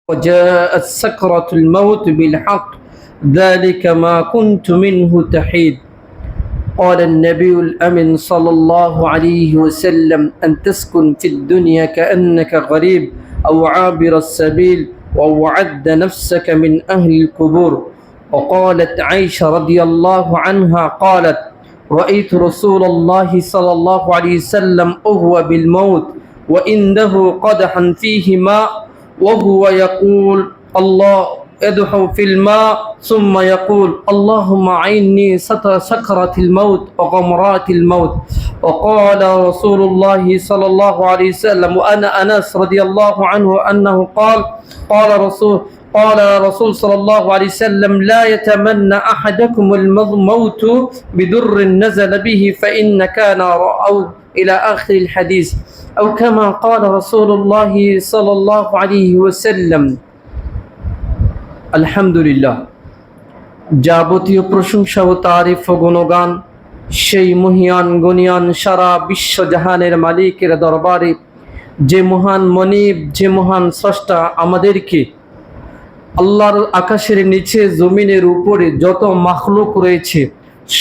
وجاءت سكرة الموت بالحق ذلك ما كنت منه تحيد. قال النبي الأمين صلى الله عليه وسلم أن تسكن في الدنيا كأنك غريب أو عابر السبيل ووعد نفسك من أهل القبور. وقالت عائشة رضي الله عنها قالت رأيت رسول الله صلى الله عليه وسلم أهو بالموت وإنه قدحا فيه ماء وهو يقول الله يدحو في الماء ثم يقول اللهم عيني سكرة الموت وغمرات الموت. وقال رسول الله صلى الله عليه وسلم وأنا أنس رضي الله عنه أنه قال رسول صلى الله عليه وسلم لا يتمنى أحدكم الموت بدر نزل به فإن كان أو إلى آخر الحديث أو كما قال رسول الله صلى الله عليه وسلم. আলহামদুলিল্লাহ, যাবতীয় প্রশংসা ও তারিফ ও গুণগান সেই মহিয়ান গুণিয়ান সারা বিশ্বজাহানের মালিকের দরবারে, যে মহান মনিব, যে মহান স্রষ্টা আমাদেরকে আল্লাহর আকাশের নিচে জমিনের উপরে যত মাখলুক রয়েছে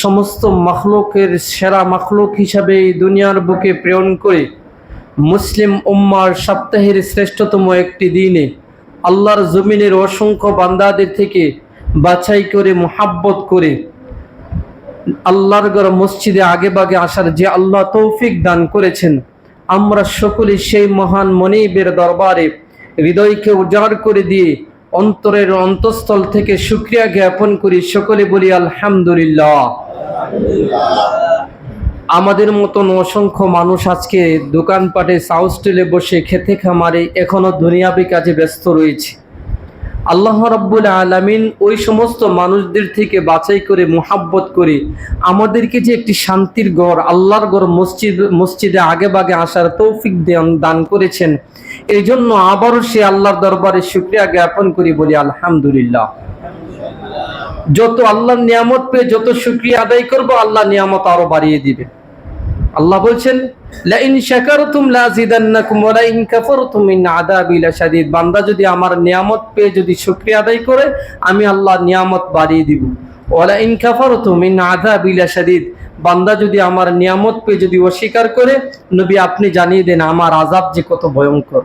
সমস্ত মাখলুকের সেরা মাখলুক হিসাবে এই দুনিয়ার বুকে প্রেরণ করে মুসলিম উম্মার সপ্তাহের শ্রেষ্ঠতম একটি দিনে আল্লাহর জমিনের অসংখ্য বান্দাদের থেকে বাছাই করে মুহাব্বত করে আল্লাহর ঘর মসজিদে আগে বাগে আসার যে আল্লাহ তৌফিক দান করেছেন, আমরা সকলে সেই মহান মনিবের দরবারে হৃদয়কে উজাড় করে দিয়ে অন্তরের অন্তঃস্থল থেকে শুকরিয়া জ্ঞাপন করি। সকলে বলি আলহামদুলিল্লাহ। আমাদের মতন অসংখ্য মানুষ আজকে দোকানপাটে সাউস্টেলে বসে খেতে খামারে এখনো দুনিয়াবি কাজে ব্যস্ত রয়েছে। আল্লাহ রাব্বুল আলামিন ওই সমস্ত মানুষদের থেকে বাছাই করে মুহাব্বত করে আমাদেরকে যে একটি শান্তির ঘর, আল্লাহর ঘর মসজিদে আগে বাগে আসার তৌফিক দান করেছেন, এই জন্য আবারও সে আল্লাহর দরবারে শুকরিয়া জ্ঞাপন করি, বলি আলহামদুলিল্লাহ। যত আল্লাহর নিয়ামত পেয়ে যত শুকরিয়া আদায় করব, আল্লাহ নিয়ামত আরো বাড়িয়ে দিবে। আল্লাহ বলছেন লা ইন শাকারতুম লাযিদান্নাকুম ওয়া লা ইন কাফারতুম ইন আযাবি লাশাদীদ। বান্দা যদি আমার নিয়ামত পেয়ে যদি শুকরিয়া আদায় করে, আমি আল্লাহ নিয়ামত বাড়িয়ে দিব। ওয়া লা ইন কাফারতুম ইন আযাবি লাশাদীদ। বান্দা যদি আমার নিয়ামত পেয়ে যদি অস্বীকার করে, নবী আপনি জানিয়ে দেন আমার আযাব যে কত ভয়ঙ্কর।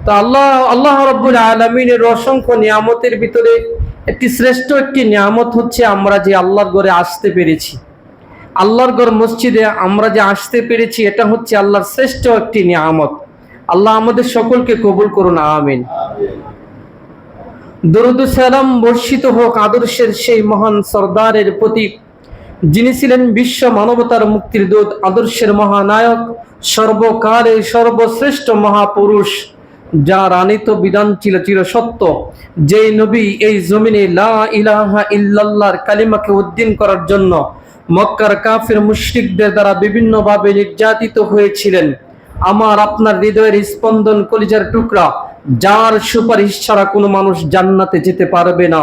তো আল্লাহ রাব্বুল আলামিনের অসংখ্য নিয়ামতের ভিতরে একটি শ্রেষ্ঠ একটি নিয়ামত হচ্ছে আমরা যে আল্লাহর ঘরে আসতে পেরেছি, আল্লাহর ঘর মসজিদে আমরা যে আসতে পেরেছি, এটা হচ্ছে আল্লাহর শ্রেষ্ঠ একটি নিয়ামত। আল্লাহ আমাদের সকলকে কবুল করুন, আমিন। দরুদ ও সালাম বর্ষিত হোক আদর্শের সেই মহান সরদারের প্রতি, যিনি ছিলেন বিশ্ব মানবতার মুক্তির দূত, আদর্শের মহানায়ক, সর্বকালের সর্বশ্রেষ্ঠ মহাপুরুষ, যার আনিত বিধান ছিল চিরসত্য। যেই নবী এই জমিনে লা ইলাহা ইল্লাল্লাহর কালিমাকে উদ্দিন করার জন্য মক্কার কাফির মুশরিকদের দ্বারা বিভিন্নভাবে নির্যাতিত হয়েছিলেন। আমার আপনার হৃদয়ের স্পন্দন, কলিজার টুকরা, যার সুপারিশ ছাড়া কোনো মানুষ জান্নাতে যেতে পারবে না,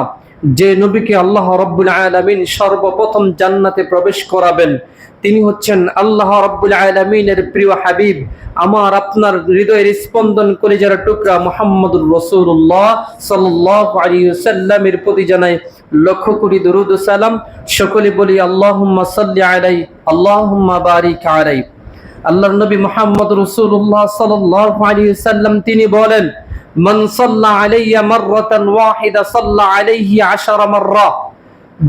যে নবীকে আল্লাহ রাব্বুল আলামিন সর্বপ্রথম জান্নাতে প্রবেশ করাবেন, তিনি হচ্ছেন আল্লাহ রাব্বুল আলামিনের প্রিয় হাবিব, আমার আপনার হৃদয়ের স্পন্দন, কলিজার টুকরা মুহাম্মদুর রাসূলুল্লাহ সাল্লাল্লাহু আলাইহি ওয়াসাল্লামের প্রতি জানাই লক্ষ কোটি দরুদ ও সালাম। সকলে বলি আল্লাহুম্মা সাল্লি আলাইহি আল্লাহুম্মা বারিক আলাইহি। আল্লাহর নবী মুহাম্মদ রাসূলুল্লাহ সাল্লাল্লাহু আলাইহি ওয়াসাল্লাম তিনি বলেন, মান সাল্লা আলাইয়া মাররাতান ওয়াহিদা সাল্লা আলাইহি 10 মাররা।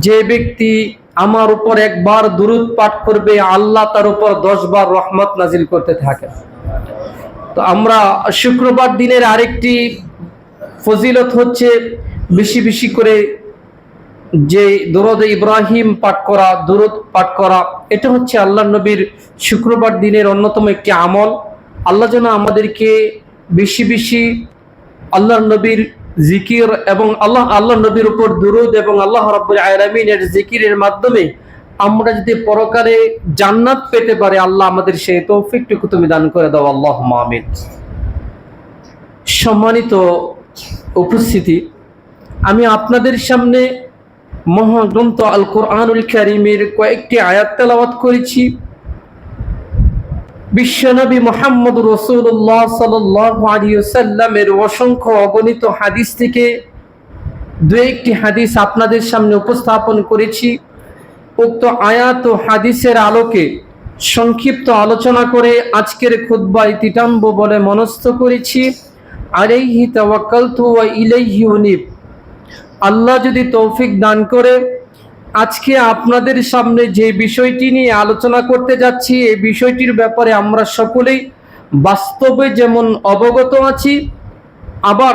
যে ব্যক্তি আমার উপর একবার দুরূদ পাঠ করবে, আল্লাহ তার উপর 10 বার রহমত নাজিল করতে থাকে। তো আমরা শুক্রবার দিনের আরেকটি ফজিলত হচ্ছে বেশি বেশি করে যে দরুদ ইব্রাহিম পাঠ করা, দরুদ পাঠ করা, এটা হচ্ছে আল্লাহর নবীর শুক্রবার দিনের অন্যতম একটি আমল। আল্লাহ যেন আমাদেরকে বেশি বেশি আল্লাহর নবীর জিকির এবং আল্লাহ নবীর উপর দুরুদ এবং আল্লাহ রাব্বুল আলামিনের জিকিরের মাধ্যমে আমরা যদি পরকালে জান্নাত পেতে পারি, আল্লাহ আমাদের সেই তৌফিকটুকু তুমি দান করে দাও, আল্লাহুম্মা আমিন। সম্মানিত উপস্থিতি, আমি আপনাদের সামনে মহাগ্রন্থ আল কোরআনুল কারীমের কয়েকটি আয়াত তেলাওয়াত করেছি। বিশ্বনবী মুহাম্মদ রাসূলুল্লাহ সাল্লাল্লাহু আলাইহি ওয়াসাল্লামের অসংখ্য অগণিত হাদিস থেকে দু একটি হাদিস আপনাদের সামনে উপস্থাপন করেছি। উক্ত আয়াত ও হাদিসের আলোকে সংক্ষিপ্ত আলোচনা করে আজকের খুতবা ইতিটাম্ব বলে মনস্থ করেছি। আলাইহি তাওয়াক্কালতু ওয়া ইলাইহি উনীব। আল্লাহ যদি তৌফিক দান করে আজকে আপনাদের সামনে যে বিষয়টি নিয়ে আলোচনা করতে যাচ্ছি, এই বিষয়টির ব্যাপারে আমরা সকলেই বাস্তবে যেমন অবগত আছি, আবার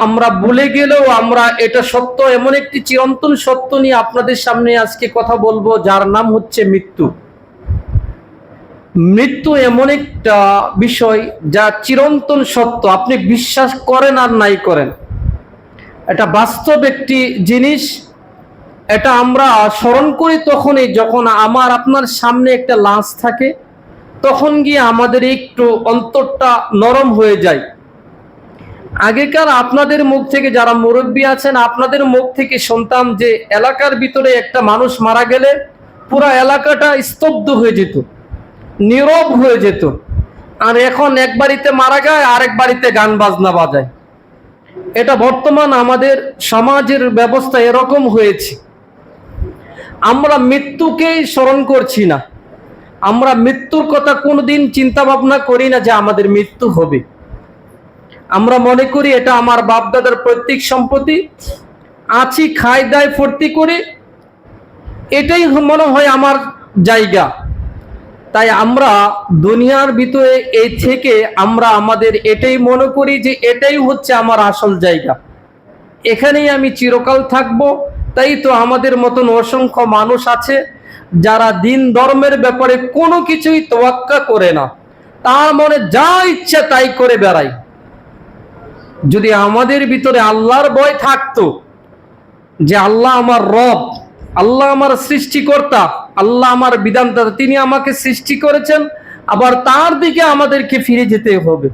আমরা ভুলে গেলেও আমরা এটা সত্য, এমন একটি চিরন্তন সত্য নিয়ে আপনাদের সামনে আজকে কথা বলবো, যার নাম হচ্ছে মৃত্যু। মৃত্যু এমন একটা বিষয় যা চিরন্তন সত্য, আপনি বিশ্বাস করেন আর নাই করেন, এটা বাস্তব একটি জিনিস। এটা আমরা স্মরণ করি তখনই যখন আমার আপনার সামনে একটা লাশ থাকে, তখন গিয়ে আমাদের একটু অন্তরটা নরম হয়ে যায়। আগেকার আপনাদের মুখ থেকে, যারা মুরব্বী আছেন, আপনাদের মুখ থেকে শুনতাম যে এলাকার ভিতরে একটা মানুষ মারা গেলে পুরো এলাকাটা স্তব্ধ হয়ে যেত, নীরব হয়ে যেত। আর এখন এক বাড়িতে মারা যায়, আরেক বাড়িতে গান বাজনা বাজায়। এটা বর্তমান আমাদের সমাজের ব্যবস্থা এরকম হয়েছে। আমরা মৃত্যুকেই স্মরণ করছি না, আমরা মৃত্যুর কথা কোনোদিন চিন্তা ভাবনা করি না যে আমাদের মৃত্যু হবে। আমরা মনে করি এটা আমার বাপ দাদার পৈতৃক সম্পত্তি, আছি খাই দায় ফুর্তি করি, এটাই মনে হয় আমার জায়গা। তাই আমরা দুনিয়ার ভিতরে এই থেকে আমরা আমাদের এটাই মনে করি যে এটাই হচ্ছে আমার আসল জায়গা, এখানেই আমি চিরকাল থাকবো। তাই তো আমাদের মতন অসংখ্য মানুষ আছে যারা দিন ধর্মের ব্যাপারে কোনো কিছুই তোয়াক্কা করে না, তার মনে যা ইচ্ছে তাই করে বেড়ায়। যদি আমাদের ভিতরে আল্লাহর ভয় থাকতো, যে আল্লাহ আমার রব, আল্লাহ আমার সৃষ্টিকর্তা, আল্লাহ আমার বিধানদাতা, তিনি আমাকে সৃষ্টি করেছেন, আবার তার দিকে আমাদেরকে ফিরে যেতে হবে।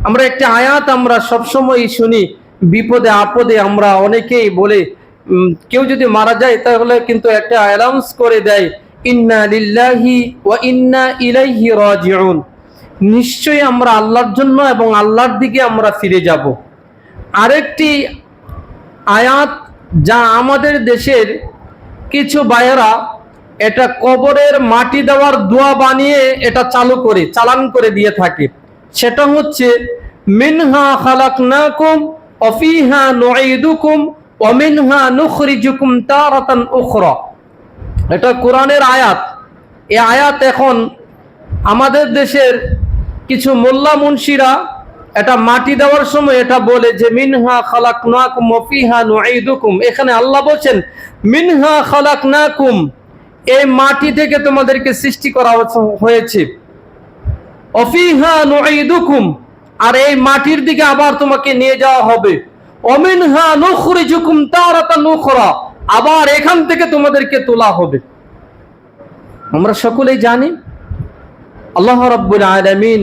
আমরা একটা আয়াত আমরা সবসময় শুনি, বিপদে আপদে আমরা অনেকেই বলে, কেউ যদি মারা যায় তাহলে কিন্তু একটা অ্যানাউন্স করে দেয়, ইন্না লিল্লাহি ওয়া ইন্না ইলাইহি রাজিউন। নিশ্চয়ই আমরা আল্লাহর জন্য এবং আল্লাহর দিকে আমরা ফিরে যাব। আরেকটি আয়াত যা আমাদের দেশের কিছু ভাইয়েরা এটা কবরের মাটি দেওয়ার দোয়া বানিয়ে এটা চালান করে দিয়ে থাকে, সেটা হচ্ছে মিনহা খালাকনাকুম ওয়া ফিহা নুঈদুকুম ওয়া মিনহা নুখরিজুকুম তারাতান উখরা। এটা কোরআনের আয়াত। এই আয়াত এখন আমাদের দেশের কিছু মোল্লা মুন্সিরা এটা মাটি দেওয়ার সময় এটা বলে যে মিনহা খালাকনাকুম ওয়া ফিহা নুঈদুকুম। এখানে আল্লাহ বলেন মিনহা খালাকনাকুম, এই মাটি থেকে তোমাদেরকে সৃষ্টি করা হয়েছে, ওয়া ফিহা নুঈদুকুম, আর এই মাটির দিকে আবার তোমাকে নিয়ে যাওয়া হবে, ওয়া মিনহা নুখরিজুকুম তারাতান উখরা, আবার এখান থেকে তোমাদেরকে তোলা হবে। আমরা সকলেই জানি আল্লাহ রাব্বুল আলামিন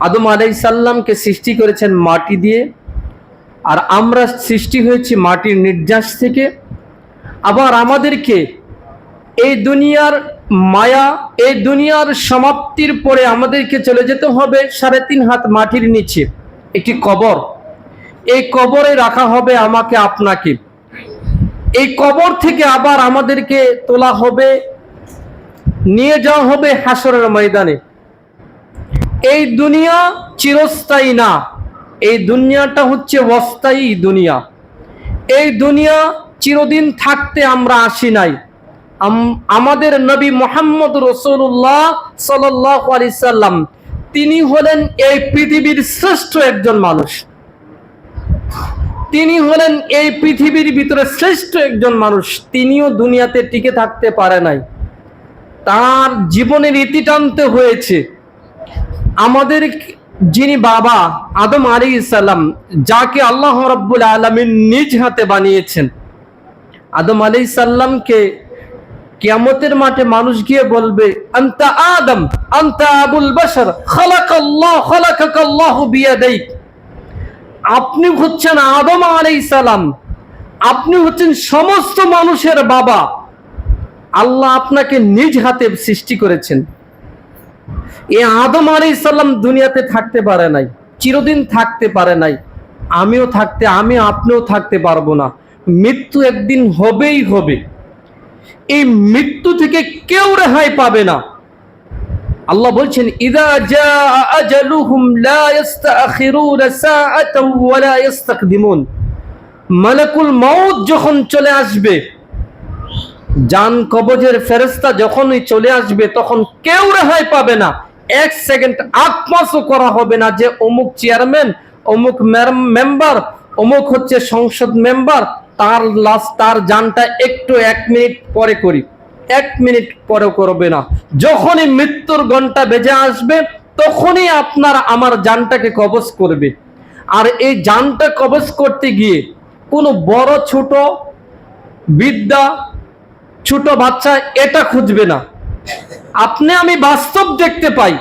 আদম আলাইহিস সালামকে সৃষ্টি করেছেন মাটি দিয়ে, আর আমরা সৃষ্টি হয়েছি মাটির নির্যাস থেকে। আবার আমাদেরকে এই দুনিয়ার মায়া, এই দুনিয়ার সমাপ্তির পরে আমাদেরকে চলে যেতে হবে 3.5 হাত মাটির নিচে একটি কবর। এই কবরে রাখা হবে আমাকে আপনাকে। এই কবর থেকে আবার আমাদেরকে তোলা হবে, নিয়ে যাওয়া হবে হাসরের ময়দানে। এই দুনিয়া চিরস্থায়ী না, এই দুনিয়াটা হচ্ছে অস্থায়ী দুনিয়া। এই দুনিয়া চিরদিন থাকতে আমরা আসি নাই। আমাদের নবী মুহাম্মদ রাসূলুল্লাহ সাল্লাল্লাহু আলাইহি সাল্লাম, তিনি হলেন এই পৃথিবীর শ্রেষ্ঠ একজন মানুষ। তিনি হলেন এই পৃথিবীর ভিতরে শ্রেষ্ঠ একজন মানুষ। তিনিও দুনিয়াতে টিকে থাকতে পারে নাই, তার জীবনের ইতি টানতে হয়েছে। আমাদের যিনি বাবা আদম আলাইহিস সালাম, যাকে আল্লাহ রাব্বুল আলামিন নিজ হাতে বানিয়েছেন, আদম আলাইহিস সালামকে কিয়ামতের মাঠে মানুষ গিয়ে বলবে, আনতা আদম আনতা আবুল বাশার খালাকাকাল্লাহু বিয়াদাইক। আপনি হচ্ছেন আদম আলাইহিস সালাম, আপনি হচ্ছেন সমস্ত মানুষের বাবা, আল্লাহ আপনাকে নিজ হাতে সৃষ্টি করেছেন। এই আদম আলাইহিস সালাম দুনিয়াতে থাকতে পারে নাই, চিরদিন থাকতে পারে নাই। আমি আপনিও থাকতে পারবো না। মৃত্যু একদিন হবেই হবে। এই মৃত্যু থেকে কেউ রেহাই পাবে না। আল্লাহ বলছেন, ইযা জাআ আজালুহুম লা ইস্তাখিরুনা সাআতাও ওয়া লা ইস্তাকদিমুন। মালাকুল মউত যখন চলে আসবে, জান কবজের ফেরেশতা যখনই চলে আসবে, তখন কেউ রেহাই পাবে না। এক সেকেন্ড আত্মাসও করা হবে না যে অমুক চেয়ারম্যান, অমুক মেম্বার, অমুক হচ্ছে সংসদ মেম্বার, তার জানটা একটু 1 মিনিট পরে করি, 1 মিনিট পরেও করবে না। যখনই মৃত্যুর ঘন্টা বেজে আসবে, তখনই আপনার আমার জানটাকে কবজ করবে। আর এই জানটা কবজ করতে গিয়ে কোনো বড় ছোট, বিদ্যা, ছোট বাচ্চা এটা খুঁজবে না। আপনি আমি বাস্তব দেখতে পাই,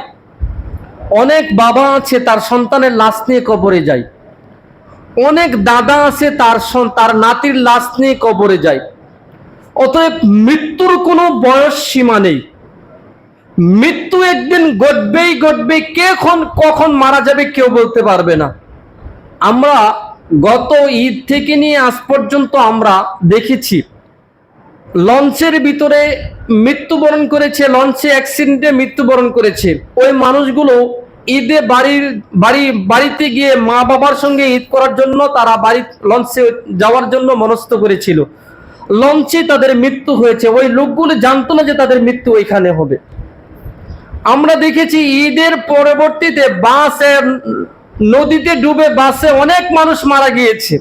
অনেক বাবা আছে তার সন্তানের লাশ নিয়ে কবরে যায়, অনেক দাদা আছে তার নাতির লাশ নিয়ে কবরে যায়। অতএব মৃত্যুর কোনো বয়স সীমা নেই। মৃত্যু একদিন ঘটবেই। কে কখন মারা যাবে কেউ বলতে পারবে না। আমরা গত ঈদ থেকে নিয়ে আজ পর্যন্ত আমরা দেখেছি লঞ্চের ভিতরে মৃত্যুবরণ করেছে, লঞ্চে অ্যাক্সিডেন্টে মৃত্যুবরণ করেছে। ওই মানুষগুলো ঈদে বাড়িতে গিয়ে মা বাবার সঙ্গে ঈদ করার জন্য তারা লঞ্চে যাওয়ার জন্য মনস্থ করেছিল। লঞ্চে তাদের মৃত্যু হয়েছে। ওই লোকগুলো জানতো না যে তাদের মৃত্যু ওইখানে হবে। আমরা দেখেছি ঈদের পরবর্তীতে নদীতে ডুবে বাসে অনেক মানুষ মারা গিয়েছে।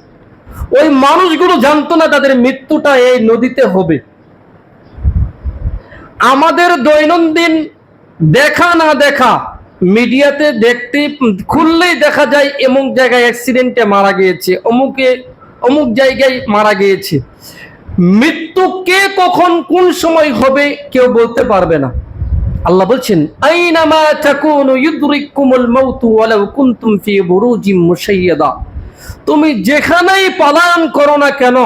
ওই মানুষগুলো জানতো না তাদের মৃত্যুটা এই নদীতে হবে। আমাদের দৈনন্দিন দেখা না দেখা মিডিয়াতে খুললেই দেখা যায় এমুক জায়গায় অ্যাক্সিডেন্টে মারা গিয়েছে, অমুক জায়গায় মারা গিয়েছে। মৃত্যু কে কখন কোন সময় হবে কেউ বলতে পারবে না। আল্লাহ বলছেন, আইনামা তাকুনু ইউদরিকুমুল মাউতু ওয়ালাউ কুনতুম ফি বুরুজিম মুশাইয়াদা। তুমি যেখানেই পালায়ন করো না কেন,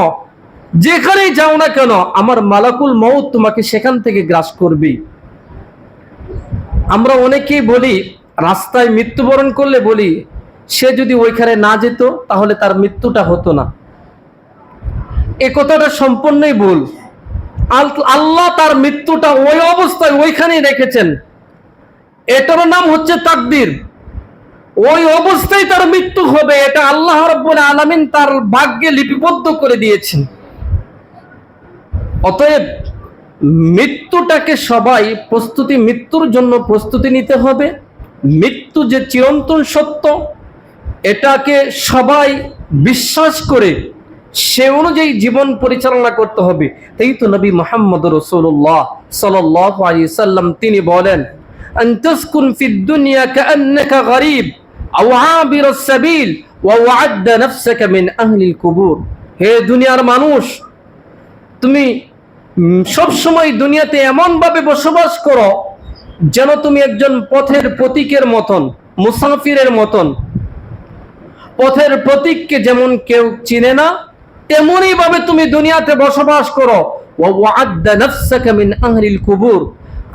যেখানেই যাও না কেন, আমার মালাকুল মউত তোমাকে সেখান থেকে গ্রাস করবে। আমরা অনেকেই বলি, রাস্তায় মৃত্যুবরণ করলে বলি, সে যদি ওইখানে না যেত তাহলে তার মৃত্যুটা হতো না। এ কথাটা সম্পূর্ণই ভুল। আল্লাহ তার মৃত্যুটা ওই অবস্থায় ওইখানেই রেখেছেন। এটার নাম হচ্ছে তাকদীর। ওই অবস্থায় তার মৃত্যু হবে, এটা আল্লাহ রাব্বুল আলামিন তার ভাগ্যে লিপিবদ্ধ করে দিয়েছেন। অতএব মৃত্যুটাকে সবাই মৃত্যুর জন্য প্রস্তুতি নিতে হবে। মৃত্যু যে চিরন্তন সত্য, এটাকে সবাই বিশ্বাস করে সে অনুযায়ী জীবন পরিচালনা করতে হবে। তাই তো নবী মুহাম্মদ রাসূলুল্লাহ সাল্লাল্লাহু আলাইহি সাল্লাম তিনি বলেন, আনতাসকুন ফিদ দুনিয়া কাআন্নাকা গরীব আও আবিরুস সাবিল ওয়া ওয়া'আদা নাফসাকা মিন আহলিল কুবুর। হে দুনিয়ার মানুষ, তুমি সব সময় দুনিয়াতে এমন ভাবে বসবাস করো যেন তুমি একজন পথের প্রতীকের মতন, মুসাফিরের মতন। পথের প্রতীককে যেমন কেউ চিনে না, তেমনই ভাবে তুমি দুনিয়াতে বসবাস করো। ওয়া ওয়া'আদা নাফসাকা মিন আহলিল কুবুর।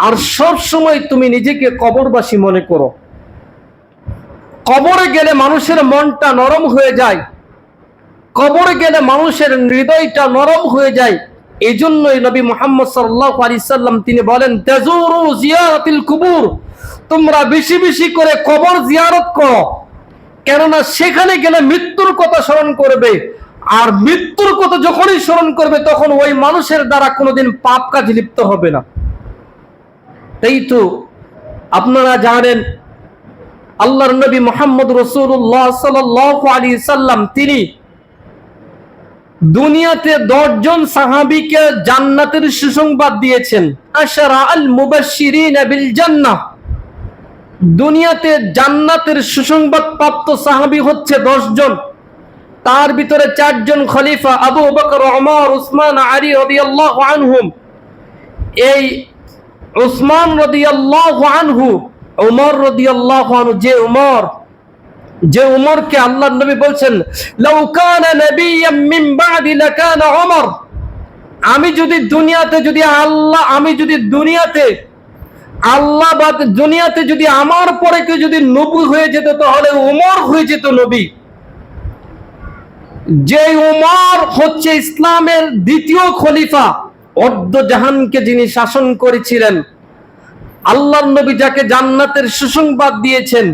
আর সব সময় তুমি নিজেকে কবরবাসী মনে করো। কবরে গেলে মানুষের মনটা নরম হয়ে যায়, কবরে গেলে মানুষের হৃদয়টা নরম হয়ে যায়। এই জন্যই নবী মুহাম্মদ সাল্লাল্লাহু আলাইহি সাল্লাম তিনি বলেন, তাজুরু জিয়ারাতিল কুবুর। তোমরা বেশি বেশি করে কবর জিয়ারত করো, কেননা সেখানে গেলে মৃত্যুর কথা স্মরণ করবে। আর মৃত্যুর কথা যখনই স্মরণ করবে, তখন ওই মানুষের দ্বারা কোনোদিন পাপ কাজ লিপ্ত হবে না। তাই তো আপনারা জানেন, আল্লাহর নবী মুহাম্মদ রাসূলুল্লাহ সাল্লাল্লাহু আলাইহি সাল্লাম তিনি দুনিয়াতে 10 জন সাহাবীকে জান্নাতের সুসংবাদ দিয়েছেন। আশারা আল মুবাশশিরিনা বিল জান্নাহ। দুনিয়াতে জান্নাতের সুসংবাদ প্রাপ্ত সাহাবী হচ্ছে 10 জন। তার ভিতরে 4 জন খলিফা, আবু বকর, ওমর, উসমান, আলী রাদিয়াল্লাহু আনহুম। এই উসমান রাদিয়াল্লাহু আনহু, ওমর রাদিয়াল্লাহু আনহু, যে উমরকে আল্লাহর নবী বলছেন, লাউ কানা নাবিয়্যাম মিন বাদি লাকানা উমর। আমি যদি দুনিয়াতে আল্লাহ বাদ দুনিয়াতে যদি আমার পরে কেউ যদি নবী হয়ে যেত তাহলে ওমর হয়ে যেত নবী। যে ওমর হচ্ছে ইসলামের দ্বিতীয় খলিফা, অর্ধ জাহানকে যিনি শাসন করেছিলেন, আল্লাহর নবী যাকে জান্নাতের সুসংবাদ দিয়েছেন,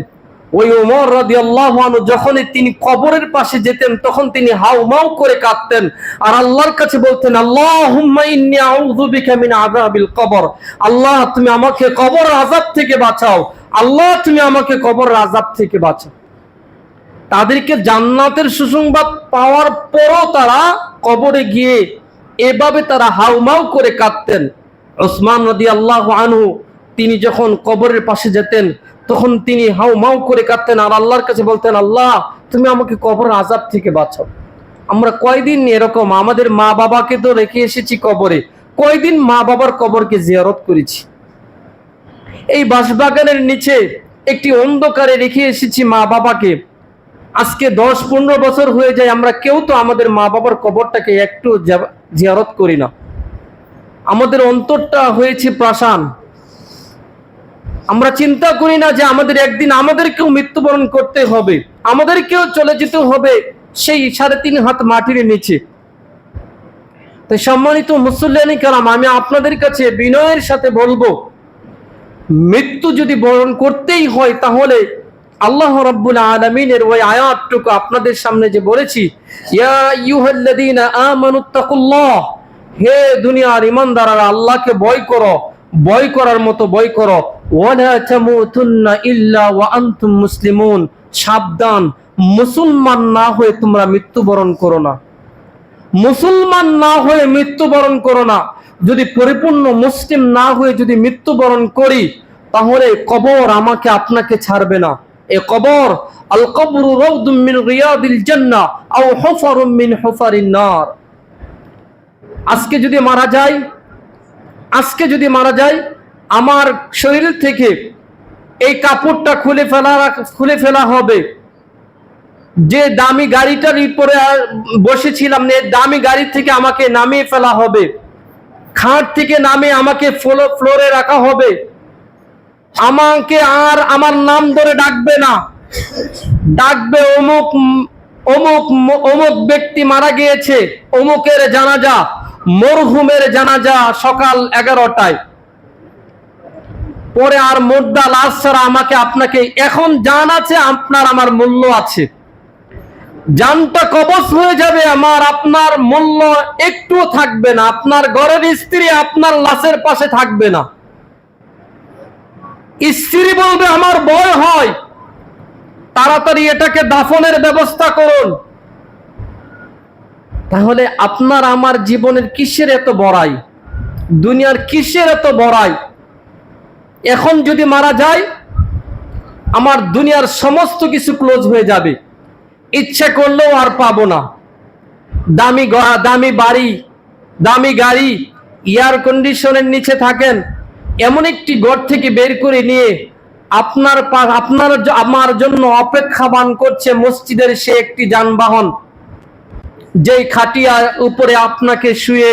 ওই ওমর রাদিয়াল্লাহু আনহু যখনই তিনি কবরের পাশে যেতেন তখন তিনি হাউমাউ করে কাঁদতেন আর আল্লাহর কাছে বলতেন, আল্লাহুম্মা ইন্নী আউযু বিকা মিন আযাবিল কবর। আল্লাহ তুমি আমাকে কবরের আযাব থেকে বাঁচাও, আল্লাহ তুমি আমাকে কবরের আযাব থেকে বাঁচাও। তাদেরকে জান্নাতের সুসংবাদ পাওয়ার পরও তারা কবরে গিয়ে এভাবে তারা হাউমাউ করে কাঁদতেন। ওসমান রাদিয়াল্লাহু আনহু তিনি যখন কবরের পাশে যেতেন তখন তিনি হাউমাউ করে কাঁদতেন আর আল্লাহর কাছে বলতেন, আল্লাহ তুমি আমাকে কবরের আযাব থেকে বাঁচাও। আমরা কয়দিন এরকম আমাদের মা বাবাকে তো রেখে এসেছি কবরে, কয়দিন মা বাবার কবরকে জিয়ারত করেছি। এই বাঁশবাগানের নিচে একটি অন্ধকারে রেখে এসেছি মা বাবাকে। আজকে 10-15 বছর হয়ে যায়, আমরা কেউ তো আমাদের মা বাবার কবরটাকে একটু জিয়ারত করি না। আমাদের অন্তরটা হয়েছে প্রাসান। আমরা চিন্তা করি না যে আমাদের একদিন আমাদেরকেও মৃত্যুবরণ করতে হবে, আমাদেরকেও চলে যেতে হবে সেই 3.5 হাত মাটির নিচে। তাই সম্মানিত মুসল্লিয়ানি কেরাম, আমি আপনাদের কাছে বিনয়ের সাথে বলবো, মৃত্যু যদি বরণ করতেই হয় তাহলে আল্লাহ রাব্বুল আলামিনের ওই আয়াতটুকু আপনাদের সামনে যে বলেছি, ইয়া আইয়ুহাল্লাযীনা আমানুত্তাকুল্লাহ, হে দুনিয়ার ঈমানদাররা আল্লাহকে ভয় করো, ভয় করার মতো ভয় করো, ওয়ালা তামুতুন্না ইল্লা ওয়া আনতুম মুসলিমুন, সাবধান মুসলমান না হয়ে তোমরা মৃত্যুবরণ করো না, মুসলমান না হয়ে মৃত্যুবরণ করো না। যদি পরিপূর্ণ মুসলিম না হয়ে যদি মৃত্যুবরণ করি তাহলে কবর আমাকে আপনাকে ছাড়বে না। এ কবর, আল কবরু রাউদুম মিন রিয়াদিল জান্নাহ আও হুফারুম মিন হুফারিন নার। আজকে যদি মারা যায়, আমার শরীর থেকে এই কাপড়টা খুলে ফেলা হবে। যে দামি গাড়িটার উপরে বসেছিলাম, দামি গাড়ি থেকে আমাকে নামিয়ে ফেলা হবে, খাট থেকে নামিয়ে আমাকে ফ্লোরে রাখা হবে। আমাকে আর আমার নাম ধরে ডাকবে না, ডাকবে অমুক অমুক অমুক ব্যক্তি মারা গিয়েছে, অমুকের জানাজা, মরহুমের জানাজা সকাল 11টায়। পরে আর মুর্দা লাশ ছাড়া আমাকে আপনাকে, এখন জান আছে আপনার আমার মূল্য আছে, জানটা কবজ হয়ে যাবে, আমার আপনার মূল্য একটুও থাকবে না। আপনার ঘরের স্ত্রী আপনার লাশের পাশে থাকবে না। স্ত্রী বলবে আমার ভয় হয়, তাড়াতাড়ি এটাকে দাফনের ব্যবস্থা করুন। তাহলে আপনার আমার জীবনের কিসের এত বড়াই, দুনিয়ার কিসের এত বড়াই? এখন যদি মারা যায় আমার দুনিয়ার সমস্ত কিছু ক্লোজ হয়ে যাবে, ইচ্ছা করলেও আর পাবো না। দামি বাড়ি, দামি গাড়ি, এয়ার কন্ডিশনের নিচে থাকেন, এমন একটি ঘর থেকে বের করে নিয়ে আপনার আমার জন্য অপেক্ষামান করছে মসজিদের সে একটি যানবাহন, যেই খাটিয়ার উপরে আপনাকে শুয়ে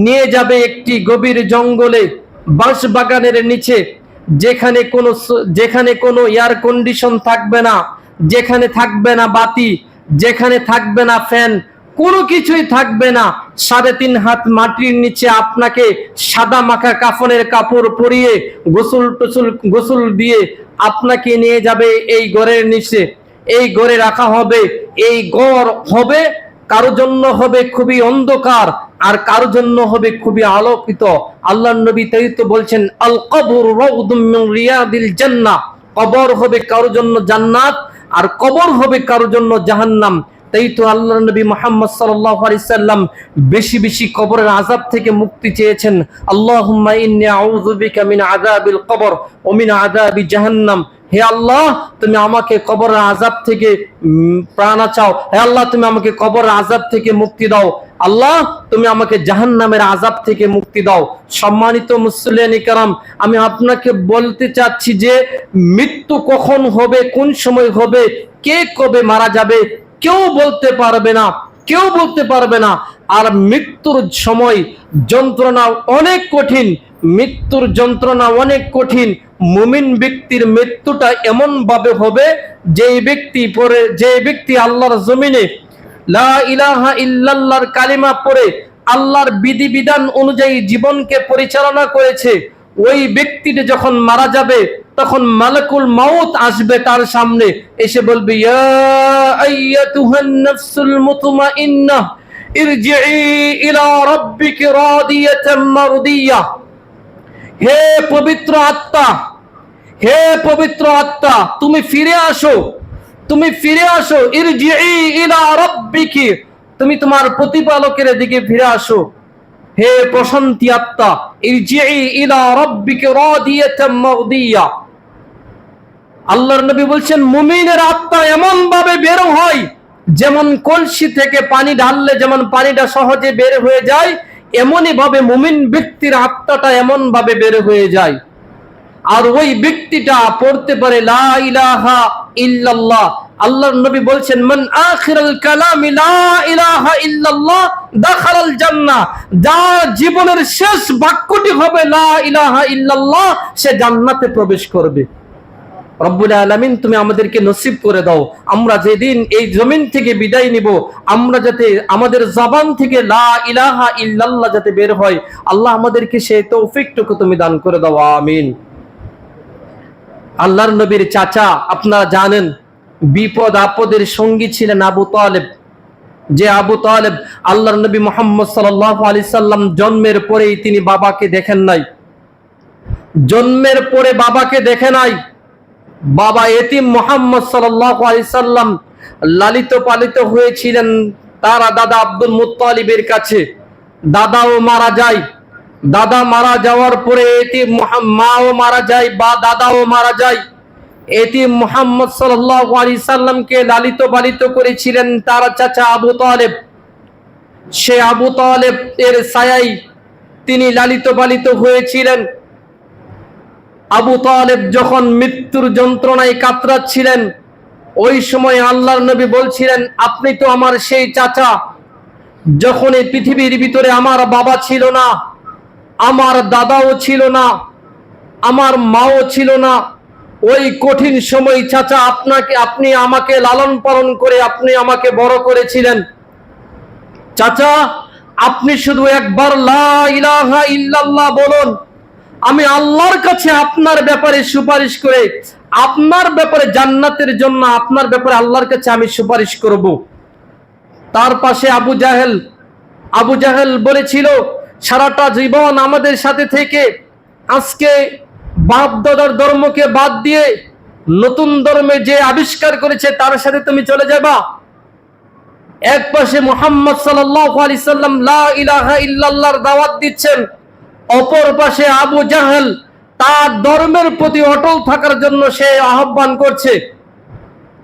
নিয়ে যাবে একটি গভীর জঙ্গলে, বাঁশ বাগানের নিচে, যেখানে কোনো এয়ার কন্ডিশন থাকবে না, যেখানে থাকবে না বাতি, যেখানে থাকবে না ফ্যান, কোনো কিছুই থাকবে না। 3.5 হাত মাটির নিচে আপনাকে সাদা মাখা কাফনের কাপড় পরিয়ে গোসল দিয়ে আপনাকে নিয়ে যাবে এই ঘরের নিচে। এই ঘরে রাখা হবে, এই ঘর হবে কারো জন্য হবে খুবই অন্ধকার আর কারো জন্য হবে খুবই আলোকিত। আল্লাহর নবী তাই তো বলছেন, আল কবরু রাউদুম মিন রিয়াদিল জান্নাহ, কবর হবে কারো জন্য জান্নাত আর কবর হবে কারো জন্য জাহান্নাম। তাই তো আল্লাহর নবী মুহাম্মদ সাল্লাল্লাহু আলাইহি সাল্লাম বেশি বেশি কবরের আযাব থেকে মুক্তি চেয়েছেন। আল্লাহুম্মা ইন্নী আউযু বিকা মিন আযাবিল কবর ওয়া মিন আযাবি জাহান্নাম। হে আল্লাহ তুমি আমাকে কবরের আযাব থেকে প্রাণ বাঁচাও, হে আল্লাহ তুমি আমাকে কবরের আযাব থেকে মুক্তি দাও, আল্লাহ তুমি আমাকে জাহান্নামের আযাব থেকে মুক্তি দাও। সম্মানিত মুসল্লিয়ানি কেরাম, আমি আপনাকে বলতে চাচ্ছি যে মৃত্যু কখন হবে, কোন সময় হবে, কে কবে মারা যাবে কেউ বলতে পারবে না, কেউ বলতে পারবে না। আর মৃত্যুর সময় যন্ত্রণা অনেক কঠিন, মৃত্যুর যন্ত্রণা অনেক কঠিন। মুমিন ব্যক্তির মৃত্যুটা এমন ভাবে হবে, যে ব্যক্তি আল্লাহর জমিনে লা ইলাহা ইল্লাল্লাহর কালিমা পড়ে আল্লাহর বিধিবিধান অনুযায়ী জীবনকে পরিচালনা করেছে, ওই ব্যক্তিটি যখন মারা যাবে তখন মালাকুল মাউত আসবে তার সামনে, এসে বলবে, ইয়া আইয়াতুহান নাফসুল মুতমাইন্নাহ ইরজিই ইলা রাব্বিকি রাদিয়াতাম মারদিয়া। হে পবিত্র আত্মা, হে পবিত্র আত্মা, তুমি ফিরে আসো, তুমি ফিরে আসো। ইরজিই ইলা রাব্বিকি, তুমি তোমার প্রতিপালকের দিকে ফিরে আসো। হে প্রশান্তি আত্মা, ইরজিই ইলা রাব্বিকি রাদিয়াতাম মারদিয়া। আল্লাহর নবী বলছেন, মুমিনের আত্মা এমন ভাবে বের হয়, যেমন কলসি থেকে পানি ঢাললে যেমন পানিটা সহজে বের হয়ে যায়, এমনই ভাবে মুমিন ব্যক্তির আত্মাটা এমন ভাবে বের হয়ে যায়। আর ওই ব্যক্তিটা পড়তে পারে লা ইলাহা ইল্লাল্লাহ। আল্লাহর নবী বলছেন, মান আখিরুল কালামি লা ইলাহা ইল্লাল্লাহ দাখালাল জান্নাহ। যার জীবনের শেষ বাক্যটি হবে লা ইলাহা ইল্লাল্লাহ, সে জান্নাতে প্রবেশ করবে। রব্বুল আলামিন, তুমি আমাদেরকে নসিব করে দাও, আমরা যেদিন এই জমিন থেকে বিদায় নিব, আমরা যাতে আমাদের জবান থেকে লা ইলাহা ইল্লাল্লাহ যাতে বের হয়, আল্লাহ আমাদেরকে সেই তৌফিকটুকু তুমি দান করে দাও, আমিন। আল্লাহর নবীর চাচা, আপনারা জানেন, বিপদ আপদের সঙ্গী ছিলেন আবু তালেব। যে আবু তালেব আল্লাহর নবী মুহাম্মদ সাল্লাল্লাহু আলাইহি সাল্লাম জন্মের পরেই তিনি বাবাকে দেখেন নাই, জন্মের পরে বাবাকে দেখে নাই। বাবা এতিম মুহাম্মদ সাল্লাল্লাহু আলাইহি সাল্লাম লালিত পালিত হয়েছিলেন তার দাদা আব্দুল মুত্তালিবের কাছে। দাদাও মারা যায়, দাদা মারা যাওয়ার পরে এতিম মাও মারা যায় বা দাদাও মারা যায়। এতিম মুহাম্মদ সাল্লাল্লাহু আলাইহি সাল্লামকে লালিত পালিত করেছিলেন তার চাচা আবু তালেব। সে আবু তালেব এর ছায়ায় তিনি লালিত পালিত হয়েছিলেন। আবু তালেব যখন মৃত্যুর যন্ত্রণায় কাতরাচ্ছিলেন, ওই সময় আল্লাহর নবী বলছিলেন, আপনি তো আমার সেই চাচা, যখন এই পৃথিবীর ভিতরে আমার বাবা ছিল না, আমার দাদাও ছিল না, আমার মাও ছিল না, ওই কঠিন সময় চাচা আপনি আমাকে লালন পালন করে আপনি আমাকে বড় করেছিলেন। চাচা, আপনি শুধু একবার লা ইলাহা ইল্লাল্লাহ বলুন, আমি আল্লাহর কাছে আপনার ব্যাপারে সুপারিশ করে, আপনার ব্যাপারে জান্নাতের জন্য আপনার ব্যাপারে আল্লাহর কাছে আমি সুপারিশ করব। তার পাশে আবু জাহেল বলেছিল, সারাটা জীবন আমাদের সাথে থেকে আজকে বাপ দাদার ধর্মকে বাদ দিয়ে নতুন ধর্মে যে আবিষ্কার করেছে তার সাথে তুমি চলে যাবা। এক পাশে মুহাম্মদ সাল্লাল্লাহু আলাইহি সাল্লাম লা ইলাহা ইল্লাল্লাহর দাওয়াত দিচ্ছেন, অপর পাশে আবু জাহেল তার ধর্মের প্রতি অটল থাকার জন্য সে আহ্বান করছে।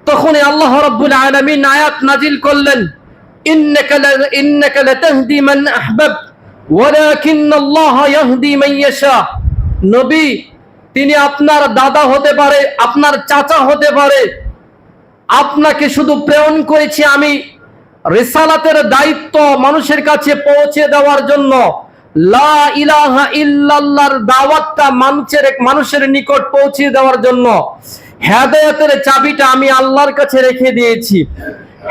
তখনই আল্লাহ রাব্বুল আলামিন আয়াত নাজিল করলেন, ইন্নাকা লাতাহদি মান আহবাব ওয়ালাকিন্নাল্লাহা ইয়াহদি মান ইয়াশা। নবী, তিনি আপনার দাদা হতে পারে, আপনার চাচা হতে পারে, আপনাকে শুধু প্রেরণ করেছি আমি রিসালাতের দায়িত্ব মানুষের কাছে পৌঁছে দেওয়ার জন্য। লা ইলাহা ইল্লাল্লাহর দাওয়াতটা মানুষের নিকট পৌঁছে দেওয়ার জন্য। হেদায়েতের চাবিটা আমি আল্লাহর কাছে রেখে দিয়েছি।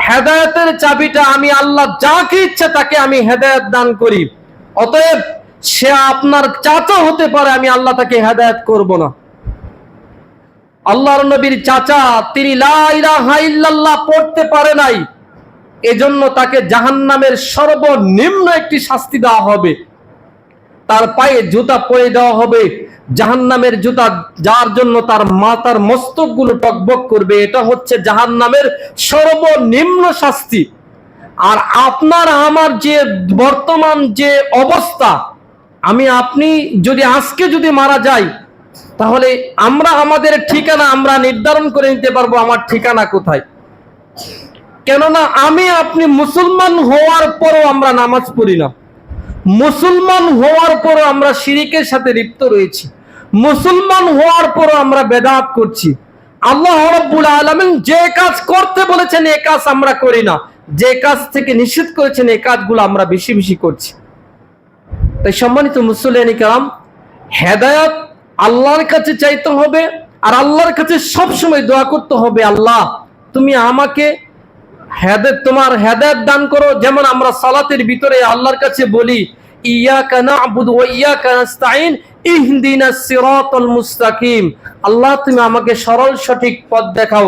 হেদায়েতের চাবিটা আমি আল্লাহ, যাকে ইচ্ছা তাকে আমি হেদায়েত দান করি। অতএব সে আপনার চাচা হতে পারে, আমি আল্লাহ তাকে হেদায়েত করব না। আল্লাহর নবীর চাচা, তিনি লা ইলাহা ইল্লাল্লাহ পড়তে পারে নাই, এজন্য তাকে জাহান্নামের সর্বনিম্ন একটি শাস্তি দেওয়া হবে। তার পায়ে জুতা পরে দেওয়া হবে, জাহান্নামের জুতা, যার জন্য তার মাথার মস্তকগুলো টকবক করবে। এটা হচ্ছে জাহান্নামের সর্বনিম্ন শাস্তি। আর আপনার আমার যে বর্তমান যে অবস্থা, আপনি আজকে যদি মারা যাই, তাহলে আমরা আমাদের ঠিকানা আমরা নির্ধারণ করে নিতে পারবো, আমার ঠিকানা কোথায়। কেননা আপনি মুসলমান হওয়ার পরও আমরা নামাজ পড়ি না, মুসলমান হওয়ার পরও আমরা শিরিকের সাথে লিপ্ত রয়েছি, মুসলমান হওয়ার পরও আমরা বেদাত করছি। আল্লাহ রাব্বুল আলামিন যে কাজ করতে বলেছেন এই কাজ আমরা করি না, যে কাজ থেকে নিষেধ করেছেন এই কাজগুলো আমরা বেশি বেশি করছি। তাই সম্মানিত মুসলিম কিরাম, হেদায়েত আল্লাহর কাছে চাইতে হবে, আর আল্লাহর কাছে সবসময় দোয়া করতে হবে, আল্লাহ তুমি আমাকে তোমার হেদায়েত দান করো। যেমন আমরা সালাতের ভিতরে আল্লাহর কাছে বলি, ইয়াকা না'বুদু ওয়া ইয়াকা নাস্তাঈন ইহদিনাস সিরাতাল মুস্তাকিম, আল্লাহ তুমি আমাকে সরল সঠিক পথ দেখাও,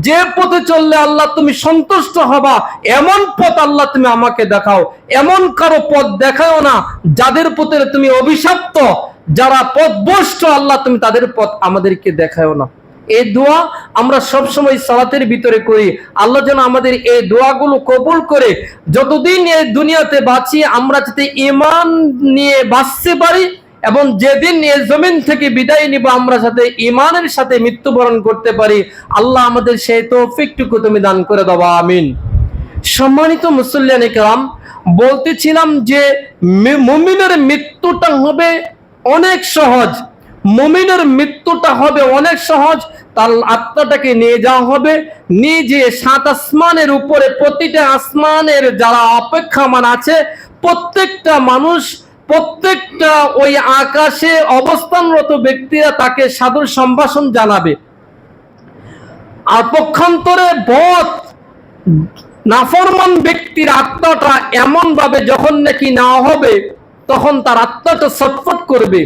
যে পথে চললে আল্লাহ তুমি সন্তুষ্ট হবা এমন পথ আল্লাহ তুমি আমাকে দেখাও। এমন কারো পথ দেখাও না যাদের পথে তুমি অভিশপ্ত, যারা পথভ্রষ্ট, আল্লাহ তুমি তাদের পথ আমাদেরকে দেখাও না। এই দোয়া আমরা সব সময় সালাতের ভিতরে করি। আল্লাহ যেন আমাদের এই দোয়াগুলো কবুল করে যতদিন এই দুনিয়াতে বাঁচি আমরা যাতে ঈমান নিয়ে বাঁচতে পারি, এবং যেদিন এই জমিন থেকে বিদায় নিব আমরা যাতে ঈমানের সাথে মৃত্যুবরণ করতে পারি। আল্লাহ আমাদের সেই তৌফিকটুকু তুমি দান করে দাও, আমিন। সম্মানিত মুসল্লিয়ানে কেরাম, বলতেছিলাম যে মুমিনের মৃত্যুটা হবে অনেক সহজ। মুমিনের মৃত্যুটা হবে অনেক সহজ। তার আত্মাটাকে নিয়ে যাওয়া হবে নিজে সাত আসমানের উপরে। প্রতিটা আসমানের যারা অপেক্ষামান আছে, প্রত্যেকটা মানুষ, প্রত্যেকটা ওই আকাশে অবস্থানরত ব্যক্তিরা তাকে সাদর সম্ভাষণ জানাবে। আর পক্ষান্তরে বদ নাফরমান ব্যক্তির আত্মাটা এমন ভাবে যখন নাকি নেওয়া হবে, তখন তার আত্মাটা ছটফট করবে,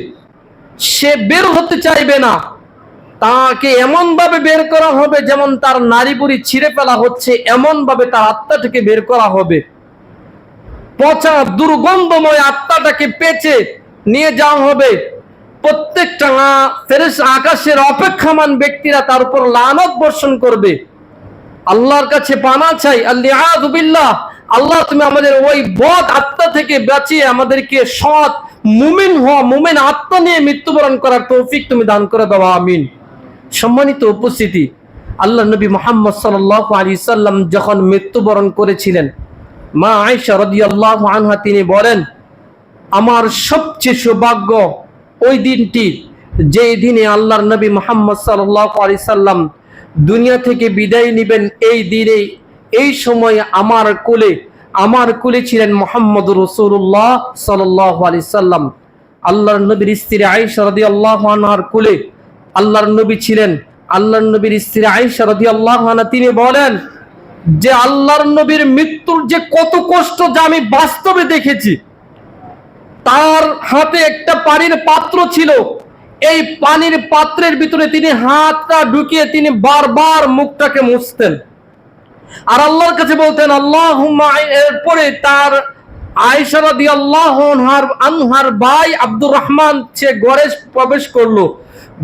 সে বের হতে চাইবে না। তাকে এমন ভাবে বের করা হবে যেমন তার নারী বুড়ি ছিঁড়ে ফেলা হচ্ছে, এমন ভাবে তার আত্মাটাকে বের করা হবে। পচা দুর্গন্ধময় আত্মাটাকে পেঁচে নিয়ে যাওয়া হবে। প্রত্যেকটা ফেরেশতা আকাশের অপেক্ষামান ব্যক্তিরা তার উপর লানত বর্ষণ করবে। আল্লাহর কাছে পানা চাই, আল্লিয়াযু বিল্লাহ, আল্লাহ তুমি আমাদের ওই বদ আত্মা থেকে বাঁচিয়ে আমাদেরকে সৎ মুমিন হওয়া, মুমিন আত্মা নিয়ে মৃত্যুবরণ করার তৌফিক তুমি দান করে দাও, আমিন। সম্মানিত উপস্থিতি, আল্লাহ নবী মুহাম্মদ সাল্লাল্লাহু আলাইহি সাল্লাম যখন মৃত্যুবরণ করেছিলেন, মা আয়েশা রাদিয়াল্লাহু আনহা তিনি বলেন, আমার সবচেয়ে সৌভাগ্য ওই দিনটি, যে দিনে আল্লাহর নবী মুহাম্মদ সাল্লাল্লাহু আলাইহি সাল্লাম দুনিয়া থেকে বিদায় নেবেন। এই দিনে, এই সময় আমার কোলে ছিলেন মুহাম্মদুর রাসূলুল্লাহ সাল্লাল্লাহু আলাইহি সাল্লাম। আল্লাহর নবীর স্ত্রী আয়েশা রাদিয়াল্লাহু আনহার কোলে আল্লাহর নবী ছিলেন। আল্লাহর নবীর স্ত্রী আয়েশা রাদিয়াল্লাহু আনহা তিনি বলেন যে আল্লাহর নবীর মৃত্যুর যে কত কষ্ট যা আমি বাস্তবে দেখেছি। তার হাতে একটা পানির পাত্র ছিল, এই পানির পাত্রের ভিতরে তিনি হাতটা ঢুকিয়ে তিনি বারবার মুখটাকে মুছতেন আর আল্লাহর কাছে বলতেন আল্লাহুম্মা। এরপরে তার আয়েশা রাদিয়াল্লাহু আনহার ভাই আব্দুর রহমান সে ঘরে প্রবেশ করলো।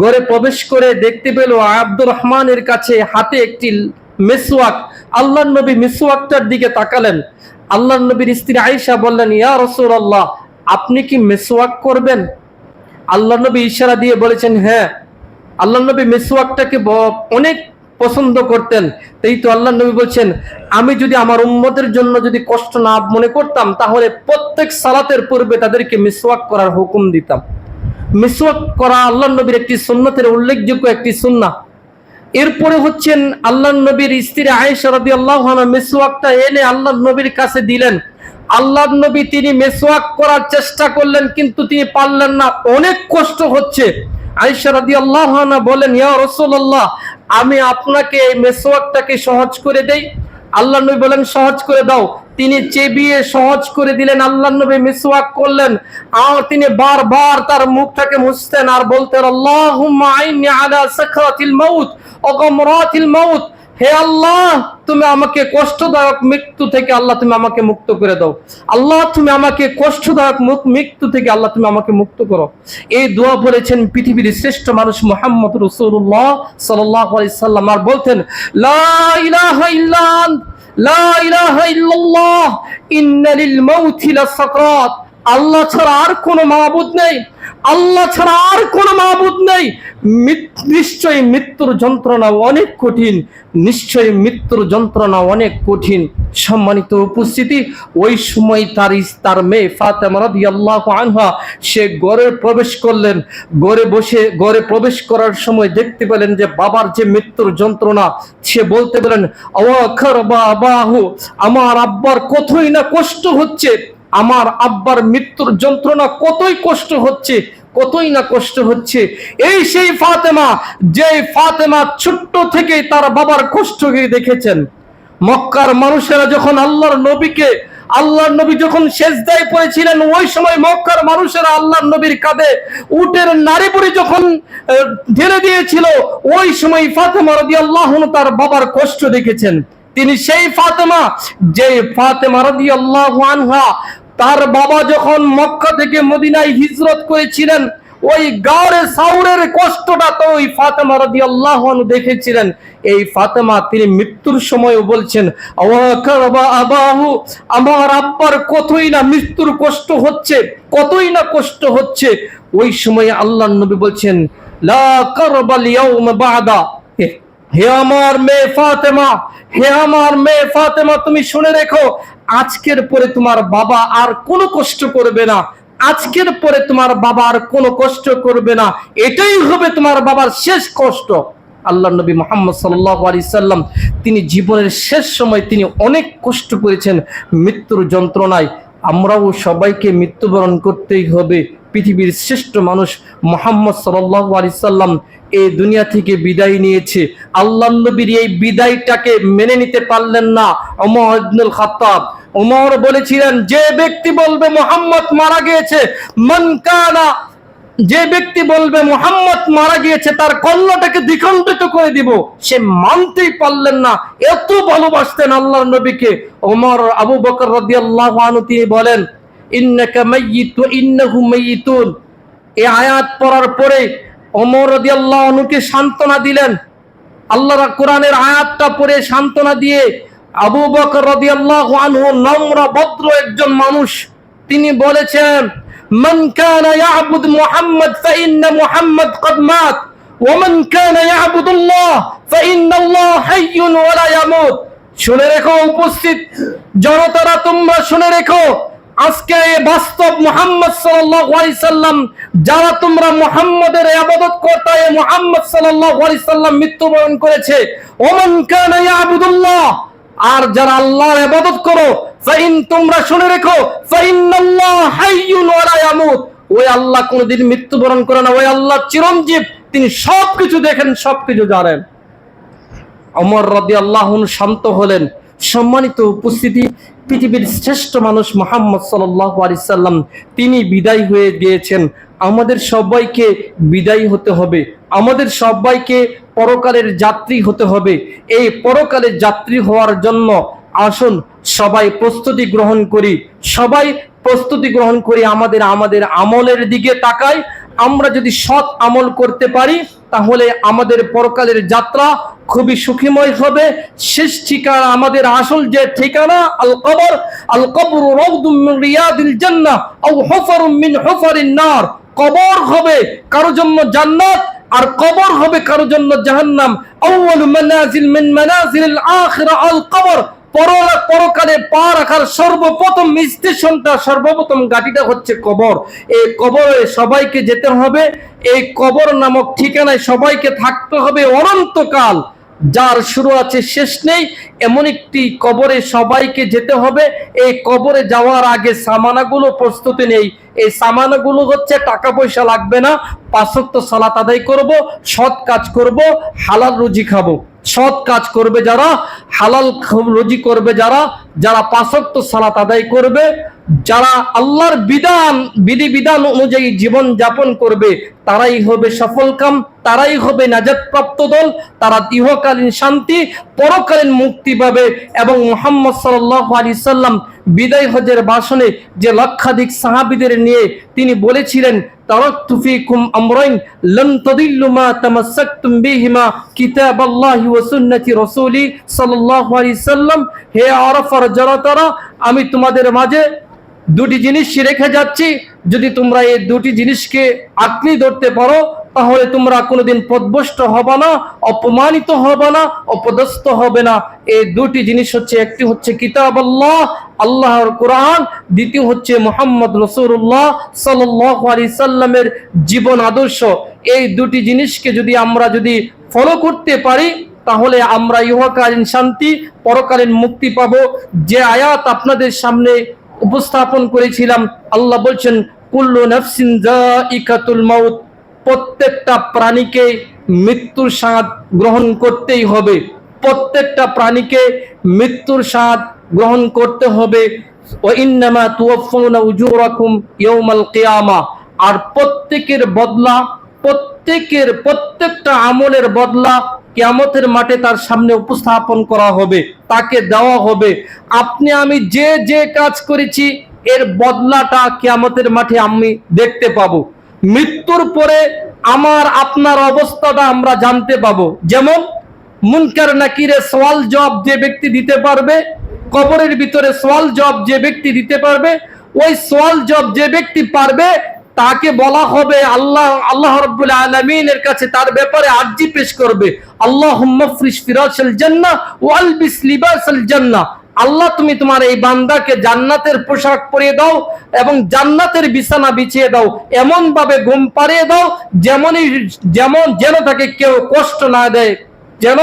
ঘরে প্রবেশ করে দেখতে পেল আব্দুর রহমানের কাছে হাতে একটি মিসওয়াক। আল্লাহর নবী মিসওয়াকটার দিকে তাকালেন। আল্লাহর নবীর স্ত্রী আয়েশা বললেন, ইয়া রাসূলুল্লাহ, আপনি কি মিসওয়াক করবেন? আল্লাহর নবী ইশারা দিয়ে বলেছেন হ্যাঁ। আল্লাহর নবী মিসওয়াকটাকে অনেক পছন্দ করতেন। তাই তো আল্লাহর নবী বলছেন, আমি যদি আমার উম্মতের জন্য যদি কষ্ট না মনে করতাম, তাহলে প্রত্যেক সালাতের পূর্বে তাদেরকে মিসওয়াক করার হুকুম দিতাম। মিসওয়াক করা আল্লাহর নবীর একটি সুন্নতের উল্লেখযোগ্য একটি সুন্নাহ। এরপরে হচ্ছেন আল্লাহর নবীর স্ত্রী আয়েশা রাদিয়াল্লাহু আনহা মিসওয়াকটা এনে আল্লাহর নবীর কাছে দিলেন। আল্লাহর নবী তিনি মিসওয়াক করার চেষ্টা করলেন, কিন্তু তিনি পারলেন না, অনেক কষ্ট হচ্ছে। আয়েশা রাদিয়াল্লাহু আনহা বলেন, ইয়া রাসূলুল্লাহ, আমি আপনাকে এই মিসওয়াকটাকে সহজ করে দেই। আল্লাহর নবী বলেন, সহজ করে দাও। তিনি চেবিয়ে সহজ করে দিলেন। আল্লাহর নবী মিসওয়াক করলেন আর তিনি বারবার তার মুখটাকে মুছতেন আর বলতেন, আল্লাহুম্মা আইন্নি আলা সাকরাতিল মাউত ওয়া গামরাতিল মাউত। হে আল্লাহ, তুমি আমাকে কষ্টদায়ক মৃত্যু থেকে আল্লাহ তুমি আমাকে মুক্ত করে দাও। আল্লাহ তুমি আমাকে কষ্টদায়ক মৃত্যু থেকে আল্লাহ তুমি আমাকে মুক্ত করো। এই দোয়া বলেছেন পৃথিবীর শ্রেষ্ঠ মানুষ মুহাম্মদ রাসূলুল্লাহ সাল্লাল্লাহু আলাইহি সাল্লাম। আর বলতেন, লা ইলাহা ইল্লা আন্ত, লা ইলাহা ইল্লাল্লাহ, ইন্না লিল মাউতি লাসাকরাত। আল্লাহ ছাড়া আর কোনো মাবুদ নেই, আল্লাহ ছাড়া আর কোনো মাবুদ নেই। নিশ্চয়ই মৃত্যুর যন্ত্রণা অনেক কঠিন, নিশ্চয়ই মৃত্যুর যন্ত্রণা অনেক কঠিন। সম্মানিত উপস্থিতি, ওই সময় তার মেয়ে ফাতেমা রাদিয়াল্লাহু আনহা সে ঘরে প্রবেশ করলেন। ঘরে প্রবেশ করার সময় দেখতে পেলেন যে বাবার যে মৃত্যুর যন্ত্রণা, সে বলতে পেলেন, আবাহু, আমার আব্বার কতই না কষ্ট হচ্ছে, আমার আব্বার মৃত্যুর যন্ত্রণা কতই কষ্ট হচ্ছে। কতই না কষ্ট হচ্ছে। এই সেই ফাতেমা, যে ফাতেমা ছোট্ট থেকে তার বাবার কষ্টকে দেখেছেন। মক্কার মানুষেরা যখন আল্লাহর নবী যখন সেজদায় পড়েছিলেন, ওই সময় মক্কার মানুষেরা আল্লাহর নবীর কাঁধে উটের নাড়ি বুড়ি যখন ঢেলে দিয়েছিল, ওই সময় ফাতেমা রাদিয়াল্লাহু আনহা তার বাবার কষ্ট দেখেছেন। তিনি সেই ফাতেমা, যে ফাতেমা রাদিয়াল্লাহু আনহা তার বাবা যখন মক্কা থেকে মদিনায় হিজরত করেছিলেন, ওই গারে সাউরের কষ্টটা তো ওই ফাতেমা রাদিয়াল্লাহু আনহা দেখেছিলেন। এই ফাতেমা তিনি মৃত্যুর সময় বলছেন, আবাহু, আমার আব্বার কতই না মৃত্যুর কষ্ট হচ্ছে, কতই না কষ্ট হচ্ছে। ওই সময় আল্লাহর নবী বলছেন, লা কারবাল ইয়াউম বাদা, হে আমার মেয়ে ফাতেমা, হে আমার মেয়ে ফাতেমা, তুমি শুনে রেখো, আজকের পরে তোমার বাবা আর কোনো কষ্ট করবে না, আজকের পরে তোমার বাবা আর কোনো কষ্ট করবে না, এটাই হবে তোমার বাবার শেষ কষ্ট। আল্লাহর নবী মুহাম্মদ সাল্লাল্লাহু আলাইহি সাল্লাম তিনি জীবনের শেষ সময় তিনি অনেক কষ্ট করেছেন মৃত্যুর যন্ত্রণায়। আমরাও সবাইকে মৃত্যুবরণ করতেই হবে। পৃথিবীর শ্রেষ্ঠ মানুষ মুহাম্মদ সাল্লাল্লাহু আলাইহি সাল্লাম এই দুনিয়া থেকে বিদায় নিয়েছে। আল্লাহর নবীর এই বিদায়টাকে মেনে নিতে পারলেন না ওমর ইবনুল খাত্তাব। ওমর বলেছিলেন, যে ব্যক্তি বলবে মুহাম্মদ মারা গিয়েছে, মান কানা, যে ব্যক্তি বলবে মুহাম্মদ মারা গিয়েছে, তার কল্লাটাকে দ্বিখণ্ডিত করে দিব। সে মানতেই পারলেন না, এত ভালোবাসতেন আল্লাহর নবীকে ওমর। আবু বকর রাদিয়াল্লাহু আনহু তিনি বলেন, ইন্নাকা মাইয়িত ওয়া ইন্নাহু মাইয়িতুন। এই আয়াত পড়ার পরে ওমর রাদিয়াল্লাহু আনহুকে সান্ত্বনা দিলেন। আল্লাহর কোরআনের আয়াতটা পড়ে সান্ত্বনা দিয়ে আবু বকর রাদিয়াল্লাহু আনহু নম্র ভদ্র একজন মানুষ, তিনি বলেছেন, মান কানা ইয়াবুদ মুহাম্মদ ফাইন্না মুহাম্মদ ক্বাদ মাত ওয়া মান কানা ইয়াবুদুল্লাহ ফাইন্নাল্লাহ হাইয়ুন ওয়া লা ইয়ামুত। শুনে রেখো উপস্থিত জনতারা, তোমরা শুনে রেখো, আজকে বাস্তব মুহাম্মদ সাল্লাল্লাহু আলাইহি সাল্লাম, যারা তোমরা মুহাম্মাদের ইবাদত করতে, মুহাম্মদ সাল্লাল্লাহু আলাইহি সাল্লাম মৃত্যুবরণ করেছে। ওমান কানা ইয়াবুদুল্লাহ, আর যারা আল্লাহর ইবাদত করো, ফাইন, তোমরা শুনে রেখো, ফাইন্নাল্লাহ হাইয়ুন ওয়া লা ইয়ামুত, ওই আল্লাহ কোনদিন মৃত্যুবরণ করে না, ওই আল্লাহ চিরঞ্জীব, তিনি সবকিছু দেখেন, সবকিছু জানেন। ওমর রাদিয়াল্লাহু আনহু শান্ত হলেন। সম্মানিত উপস্থিতি, পৃথিবীর শ্রেষ্ঠ মানুষ মুহাম্মদ সাল্লাল্লাহু আলাইহি সাল্লাম তিনি বিদায় হয়ে গিয়েছেন। আমাদের সবাইকে বিদায় হতে হবে, আমাদের সবাইকে পরকালের যাত্রী হতে হবে। এই পরকালের যাত্রী হওয়ার জন্য আসুন সবাই প্রস্তুতি গ্রহণ করি, সবাই প্রস্তুতি গ্রহণ করি, আমাদের আমলের দিকে তাকাই। আমরা যদি সৎ আমল করতে পারি, তাহলে আমাদের পরকালের যাত্রা খুবই সুখময় হবে। শেষ ঠিকানা, আমাদের আসল যে ঠিকানা, আল কবর রাউদুম মিন রিয়াদিল জান্নাহ আও হুফারুম মিন হুফারিন নার। কবর হবে কারো জন্য জান্নাত, আর কবর হবে কারো জন্য জাহান্নাম। আউয়ালু মানাজিল মিন মানাজিলিল আখিরা আল কবর। পরকালে পা রাখার সর্বপ্রথম স্টেশনটা, সর্বপ্রথম গাড়িটা হচ্ছে কবর। এই কবরে সবাইকে যেতে হবে, এই কবর নামক ঠিকানায় সবাইকে থাকতে হবে অনন্তকাল। যার শুরু আছে শেষ নেই, এমন একটি কবরে সবাইকে যেতে হবে। এই কবরে যাওয়ার আগে সামানাগুলো প্রস্তুতি নেই। এই সামানাগুলো হচ্ছে, টাকা পয়সা লাগবে না, 5 ওয়াক্ত সালাত আদায় করব, সৎ কাজ করব, হালাল রুজি খাবো। সৎ কাজ করবে যারা, হালাল রুজি করবে যারা, যারা 5 ওয়াক্ত সালাত আদায় করবে, যারা আল্লাহর বিধান অনুযায়ী জীবন যাপন করবে, তারাই হবে সফলকাম, তারাই হবে নাজাত প্রাপ্ত দল। তারা ইহকালীন শান্তি, পরকালীন মুক্তি পাবে। এবং মুহাম্মদ সাল্লাল্লাহু আলাইহি সাল্লাম বিদায় হজের ভাষণে যে লক্ষাধিক সাহাবীদের নিয়ে তিনি বলেছিলেন, তারাকতু ফীকুম আমরাইন লান তাদিল্লু মা তামাসসাকতুম বিহিমা কিতাবাল্লাহি ওয়া সুন্নতি রাসূলি সাল্লাল্লাহু আলাইহি সাল্লাম। হে আরাফার জনতারা, আমি তোমাদের মাঝে দুটি জিনিস রেখে যাচ্ছি, যদি তোমরা এই দুটি জিনিসকে আঁকড়ে ধরতে পারো, তাহলে তোমরা কোনোদিন পথভ্রষ্ট হবে না, অপমানিত হবে না, অপদস্থ হবে না। এই দুটি জিনিস হচ্ছে, একটি হচ্ছে কিতাবাল্লাহ, আল্লাহর কোরআন, দ্বিতীয় হচ্ছে মুহাম্মদ রাসূলুল্লাহ সাল্লাল্লাহু আলাইহি সাল্লামের জীবন আদর্শ। এই দুটি জিনিসকে যদি আমরা ফলো করতে পারি, তাহলে আমরা ইহকালীন শান্তি, পরকালীন মুক্তি পাবো। যে আয়াত আপনাদের সামনে উপস্থাপন করেছিলাম, আল্লাহ বলছেন, কুল্লু নাফসিন যায়িকাতুল মাউত, প্রত্যেকটা প্রাণীকে মৃত্যুর স্বাদ গ্রহণ করতেই হবে, প্রত্যেকটা প্রাণীকে মৃত্যুর স্বাদ গ্রহণ করতে হবে। ওয়া ইন্নামা তুওয়াফাউনা উজুরাকুম ইয়াউমাল কিয়ামাহ, আর প্রত্যেকের বদলা, প্রত্যেকটা আমলের বদলা কিয়ামতের মাঠে তার সামনে উপস্থাপন করা হবে, তাকে দেওয়া হবে। আপনি আমি যে যে কাজ করেছি এর বদলাটা কিয়ামতের মাঠে আমি দেখতে পাবো। মৃত্যুর পরে আমার আপনার অবস্থাটা আমরা জানতে পাবো। যেমন মুনকার নাকিরের সওয়াল জবাব যে ব্যক্তি দিতে পারবে, কবরের ভিতরে সওয়াল জবাব যে ব্যক্তি দিতে পারবে, ওই সওয়াল জবাব যে ব্যক্তি পারবে তাকে বলা হবে আল্লাহ রাব্বুল আলামিনের কাছে তার ব্যাপারে আরজি পেশ করবে, আল্লাহুম্মা ফরিশ ফিরাশাল জান্নাহ ওয়া আলবিস লিবাসাল জান্নাহ। আল্লাহ তুমি তোমার এই বান্দাকে জান্নাতের পোশাক পরিয়ে দাও এবং জান্নাতের বিছানা বিছিয়ে দাও, এমন ভাবে ঘুম পাড়িয়ে দাও যেন তাকে কেউ কষ্ট না দেয়, যেন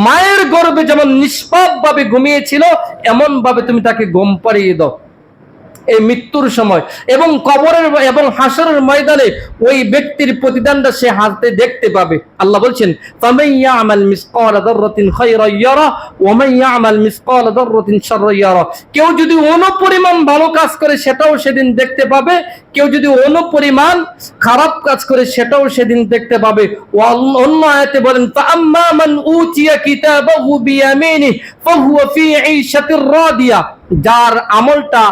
মায়ের গর্ভে যেমন নিষ্পাপ ভাবে ঘুমিয়েছিল এমন ভাবে তুমি তাকে ঘুম পাড়িয়ে দাও এই মৃত্যুর সময়। এবং কবরের এবং হাসরের ময়দানে ওই ব্যক্তির প্রতিদানটা সে হাতে দেখতে পাবে। আল্লাহ বলছেন, ফামান ইয়ামাল মিসকালা যাররাতিন খায়রান ইয়ারা ওয়া মান ইয়ামাল মিসকালা যাররাতিন শাররান ইয়ারা। কেউ যদি অনুপরিমাণ ভালো কাজ করে সেটাও সেদিন দেখতে পাবে, কেউ যদি অনুপরিমাণ খারাপ কাজ করে সেটাও সেদিন দেখতে পাবে। অন্য আয়াতে বলেন, ফাআম্মা মান উতিয়া কিতাবাহু বিয়ামিনিহি ফাহুয়া ফি ঈশাতির রাদিয়া। যার আমলটা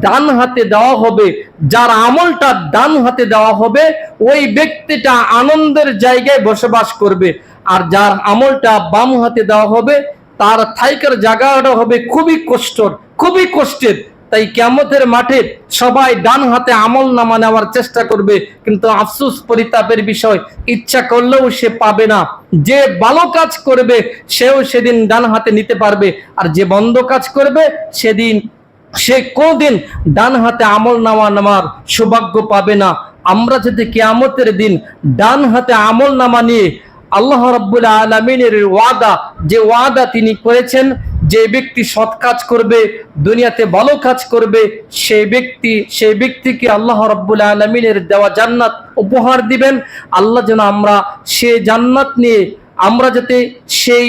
ডান হাতে দেওয়া হবে, যার আমলটা ডান হাতে দেওয়া হবে ওই ব্যক্তিটা আনন্দের জায়গায় বসবাস করবে। আর যার আমলটা বাম হাতে দেওয়া হবে তার থাইকার জায়গাটা হবে খুবই কষ্টের। তাই কিয়ামতের মাঠে সবাই ডান হাতে আমল নামা নেওয়ার চেষ্টা করবে, কিন্তু আফসোস পরিতাপের বিষয়, ইচ্ছা করলেও সে পাবে না। যে ভালো কাজ করবে সেও সেদিন ডান হাতে নিতে পারবে, আর যে মন্দ কাজ করবে সেদিন সে কোনদিন ডান হাতে আমল নামা নেওয়ার সৌভাগ্য পাবে না। আমরা যদি কিয়ামতের দিন ডান হাতে আমল নামা নিয়ে আল্লাহ রাব্বুল আলামিনের যে ওয়াদা তিনি করেছেন, যে ব্যক্তি সৎ কাজ করবে, দুনিয়াতে ভালো কাজ করবে, সেই ব্যক্তিকে আল্লাহ রাব্বুল আলামিনের দেওয়া জান্নাত উপহার দিবেন। আল্লাহ যেন আমরা সেই জান্নাত নিয়ে আমরা যাতে সেই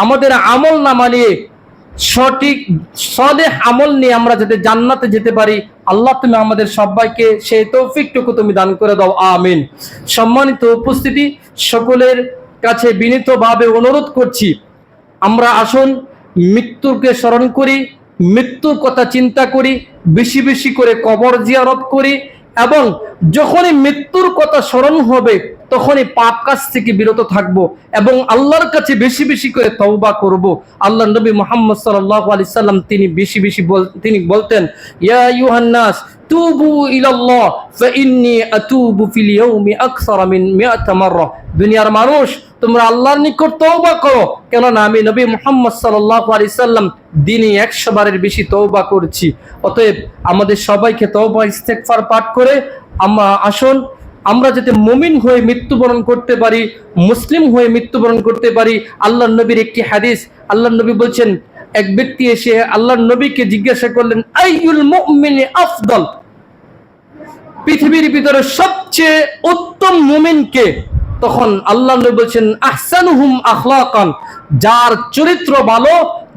আমাদের আমল নামা নিয়ে সঠিক সালেহ আমল নিয়ে আমরা যাতে জান্নাতে যেতে পারি, আল্লাহ তুমি আমাদের সবাইকে সেই তৌফিকটুকু তুমি দান করে দাও, আমিন। সম্মানিত উপস্থিতি, সকলের কাছে বিনীতভাবে অনুরোধ করছি, আমরা আসুন মৃত্যুকে স্মরণ করি, মৃত্যুর কথা চিন্তা করি, বেশি বেশি করে কবর জিয়ারত করি, এবং যখনই মৃত্যুর কথা স্মরণ হবে তখনই পাপ কাজ থেকে বিরত থাকব এবং আল্লাহর কাছে বেশি বেশি করে তওবা করব। আল্লাহ নবী মুহাম্মদ সাল্লাল্লাহু আলাইহি সাল্লাম তিনি বলতেন, ইয়া আইয়ুহান নাস তুবু ইলাল্লাহ ফাইন্নী আতুবু ফিল ইয়াউমি আকসারা মিন 100 মাররা। দুনিয়ার মানুষ, তোমরা আল্লাহর নিকট তওবা করো, কেননা আমি নবী মুহাম্মদ সাল্লাল্লাহু আলাইহি সাল্লাম দিনে 100 বারের বেশি তওবা করছি। অতএব আমাদের সবাইকে তওবা ইস্তেগফার পাঠ করে আসুন আমরা যাতে মুমিন হয়ে মৃত্যুবরণ করতে পারি, মুসলিম হয়ে মৃত্যুবরণ করতে পারি। আল্লাহর নবীর একটি হাদিস, আল্লাহর নবী বলছেন, এক ব্যক্তি এসে আল্লাহর নবীকে জিজ্ঞাসা করলেন, আইয়ুল মুমিনি আফদল, পৃথিবীর ভিতরে সবচেয়ে উত্তম মুমিন কে? তখন আল্লাহর নবী বলছেন, আহসানুহুম আখলাকান, যার চরিত্র ভালো,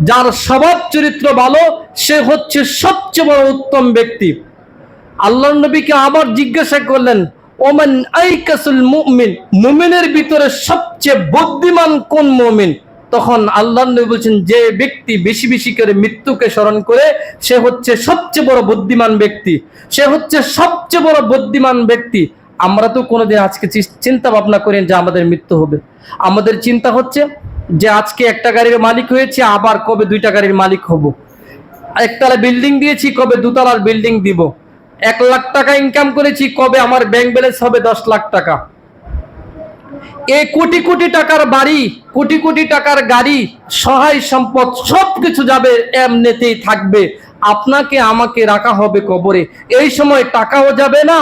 যার স্বভাব চরিত্র ভালো, সে হচ্ছে সবচেয়ে বড় উত্তম ব্যক্তি। আল্লাহর নবীকে আবার জিজ্ঞাসা করলেন, ওমান আইকাসুল মুমিন, মুমিনের ভিতরে সবচেয়ে বুদ্ধিমান কোন মুমিন? তখন আল্লাহর নবী বলেন, যে ব্যক্তি বেশি বেশি করে মৃত্যুকে স্মরণ করে সে হচ্ছে সবচেয়ে বড় বুদ্ধিমান ব্যক্তি, সে হচ্ছে সবচেয়ে বড় বুদ্ধিমান ব্যক্তি। আমরা তো কোনোদিন আজকে চিন্তা ভাবনা করি যে আমাদের মৃত্যু হবে। আমাদের চিন্তা হচ্ছে যে আজকে একটা গাড়ির মালিক হয়েছে, আবার কবে 2টা গাড়ির মালিক হব। একতলা বিল্ডিং দিয়েছি, কবে 2তলার বিল্ডিং দিব। 1 লাখ টাকা ইনকাম করেছি, কবে আমার ব্যাংক ব্যালেন্স হবে 10 লাখ টাকা। এই কোটি কোটি টাকার বাড়ি, কোটি কোটি টাকার গাড়ি, সহায় সম্পদ সবকিছু যাবে, এমনিতেই থাকবে। আপনাকে আমাকে রাখা হবে কবরে। এই সময় টাকাও যাবে না,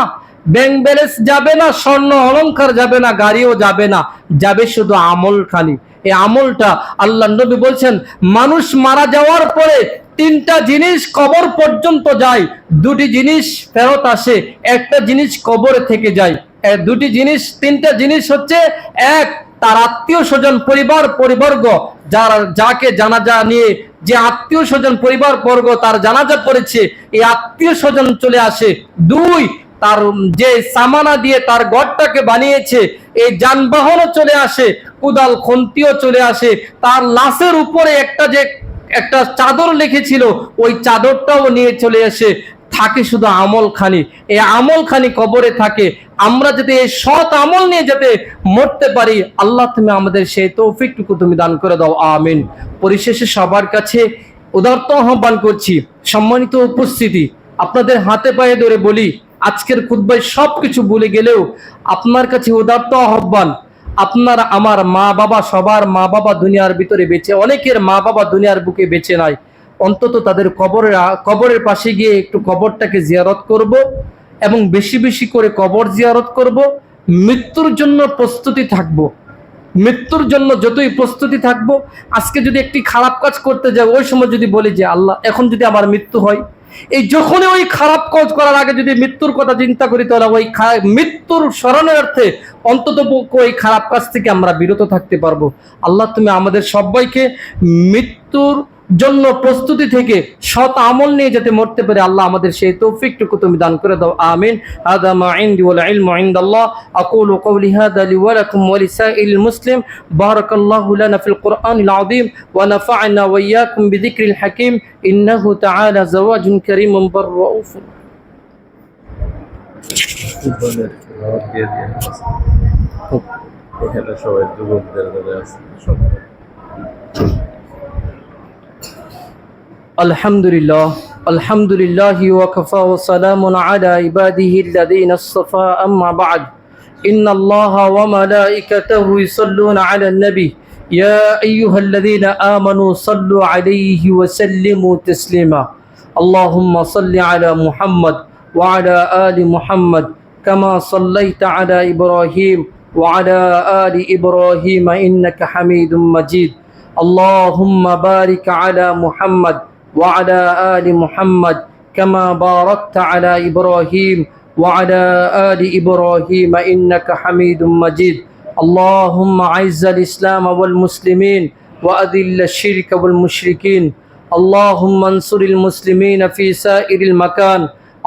ব্যাংক ব্যালেন্স যাবে না, স্বর্ণ অলংকার যাবে না, গাড়িও যাবে না, যাবে শুধু আমল খালি। এই আমলটা আল্লাহ নবী বলছেন, মানুষ মারা যাওয়ার পরে তিনটা জিনিস কবর পর্যন্ত যায়, দুটি জিনিস ফেরত আসে, একটা জিনিস কবরে থেকে যায়। দুটি জিনিস, তিনটা জিনিস হচ্ছে, এক, তার আত্মীয় স্বজন পরিবর্গ, যাকে জানাজা নিয়ে, যে আত্মীয় স্বজন পরিবারবর্গ তার জানাজা পড়েছে, এই আত্মীয় স্বজন চলে আসে। দুই, তার যে সামানা দিয়ে তার ঘরটাকে বানিয়েছে এই যানবাহনও চলে আসে, কুদাল খন্তিও চলে আসে, তার লাশের উপরে একটা চাদর লিখেছিল ওই চাদরটাও নিয়ে চলে আসে। থাকে শুধু আমলখানি, এই আমলখানি কবরে থাকে। আমরা যাতে এই সৎ আমল নিয়ে যাতে মরতে পারি, আল্লাহ তুমি আমাদের সেই তৌফিকটুকু তুমি দান করে দাও, আমিন। পরিশেষে সবার কাছে উদারত আহ্বান করছি, সম্মানিত উপস্থিতি, আপনাদের হাতে পায়ে ধরে বলি, আজকের খুতবায় সবকিছু ভুলে গেলেও আপনার কাছে উদারত আহ্বান, আপনার আমার মা বাবা, সবার মা বাবা দুনিয়ার ভিতরে বেঁচে, অনেকের মা বাবা দুনিয়ার বুকে বেঁচে নাই, অন্তত তাদের কবরের পাশে গিয়ে একটু কবরটাকে জিয়ারত করব এবং বেশি বেশি করে কবর জিয়ারত করব। মৃত্যুর জন্য প্রস্তুতি থাকব, মৃত্যুর জন্য যতই প্রস্তুতি থাকবো, আজকে যদি একটি খারাপ কাজ করতে যাই, ওই সময় যদি বলি যে আল্লাহ এখন যদি আমার মৃত্যু হয়, এই যখনই ওই খারাপ কাজ করার আগে যদি মৃত্যুর কথা চিন্তা করি, তাহলে ওই মৃত্যুর স্মরণের অর্থে অন্তত ওই খারাপ কাজ থেকে আমরা বিরত থাকতে পারবো। আল্লাহ তুমি আমাদের সবাইকে মৃত্যুর জন্য প্রস্তুতি থেকে সৎ আমল নিয়ে যেতে মরতে পারে, আল্লাহ আমাদের সেই তৌফিকটুকু তুমি দান করে দাও, আমিন। হাদা মা ইনদি ওয়াল ইলমু ইনদাল্লাহ, আকুলু কওলি হাদা লি ওয়া লাকুম ওয়া লিসাইরিল মুসলিম, বারাকাল্লাহু লানা ফিল কুরআনিল আযীম ওয়া নাফা'না ওয়া ইয়্যাকুম বিযিকরিল হাকীম, ইন্নাহু তাআলা যাওয়াজুন কারীমুন বাররাউফুন। এখানে সবাই যুবকদের আছে। আলহামদুলিল্লাহ, আলহামদুলিল্লাহি ওয়া কাফা ওয়া সালামুন আলা ইবাদিহিল্লাযীনা ইসতাফা, আম্মা বা'দ। ইন্নাল্লাহা ওয়া মালাইকাতাহু ইউসাল্লুনা আলান নবী, ইয়া আইয়ুহাল্লাযীনা আমানু সাল্লু আলাইহি ওয়া সাল্লিমু তাসলিমা। আল্লাহুম্মা সাল্লি আলা মুহাম্মদ ওয়া আলা আলি মুহাম্মদ কামা সাল্লাইতা আলা ইব্রাহিম ওয়া আলা আলি ইব্রাহিম ইন্নাকা হামিদুম মাজিদ। আল্লাহুম্মা বারিক আলা মুহাম্মদ وعلى آل محمد كما باركت على إبراهيم وعلى آل إبراهيم إنك حميد مجيد. اللهم أعز الإسلام والمسلمين وأذل الشرك والمشركين. اللهم انصر المسلمين في سائر المكان.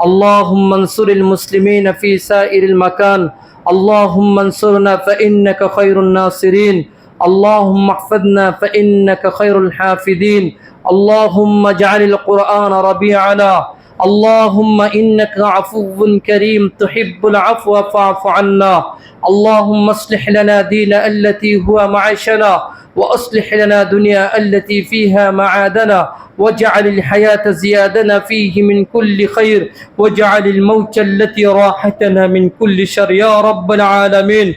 اللهم انصر المسلمين في سائر المكان. اللهم انصرنا فإنك خير الناصرين. اللهم احفظنا فإنك خير الحافظين. اللهم اجعل القرآن ربيعنا. اللهم إنك عفو كريم تحب العفو فاعف عنا. اللهم اصلح لنا دين التي هو معاشنا، وأصلح لنا دنيا التي فيها معادنا، واجعل الحياة زيادنا فيه من كل خير، واجعل الموت التي راحتنا من كل شر يا رب العالمين.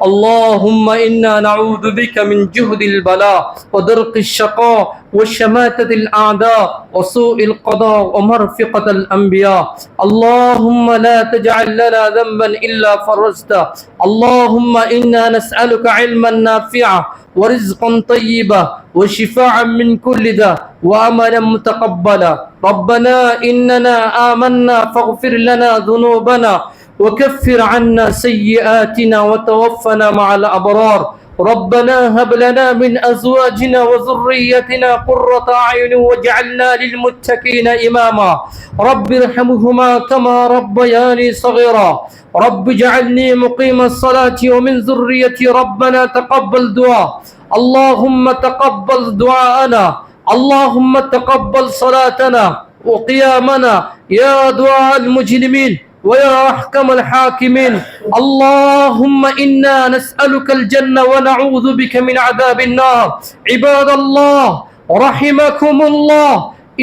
اللهم إنا نعوذ بك من جهد البلاء ودرك الشقاء وشماتة الأعداء وسوء القضاء ومرفقة الأنبياء. اللهم لا تجعل لنا ذنبا إلا فرجته. اللهم إنا نسألك علما نافعا ورزقا طيبا وشفاعا من كل داء وعملا متقبلا. ربنا إننا آمنا فاغفر لنا ذنوبنا وكفر عنا سيئاتنا وتوفنا مع الأبرار. ربنا هب لنا من أزواجنا وذريتنا قرة أعين واجعلنا للمتقين إماما. رب ارحمهما كما ربياني صغيرا. رب اجعلني مقيم الصلاة ومن ذريتي. ربنا تقبل دعاء. اللهم تقبل دعاءنا. اللهم تقبل صلاتنا وقيامنا يا دعاء المجرمين ويا أحكم الحاكمين. اللهم إنا نسألك الجنة ونعوذ بك من عذاب النار. عباد الله رحمكم الله،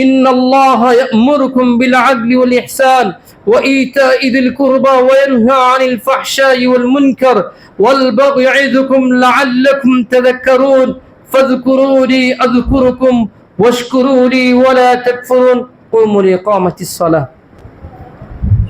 إن الله يأمركم بالعدل والإحسان وإيتاء ذي القربى وينهى عن الفحشاء والمنكر والبغي يعظكم لعلكم تذكرون. فاذكروني أذكركم واشكروا لي ولا تكفرون. قوموا لإقامة الصلاة.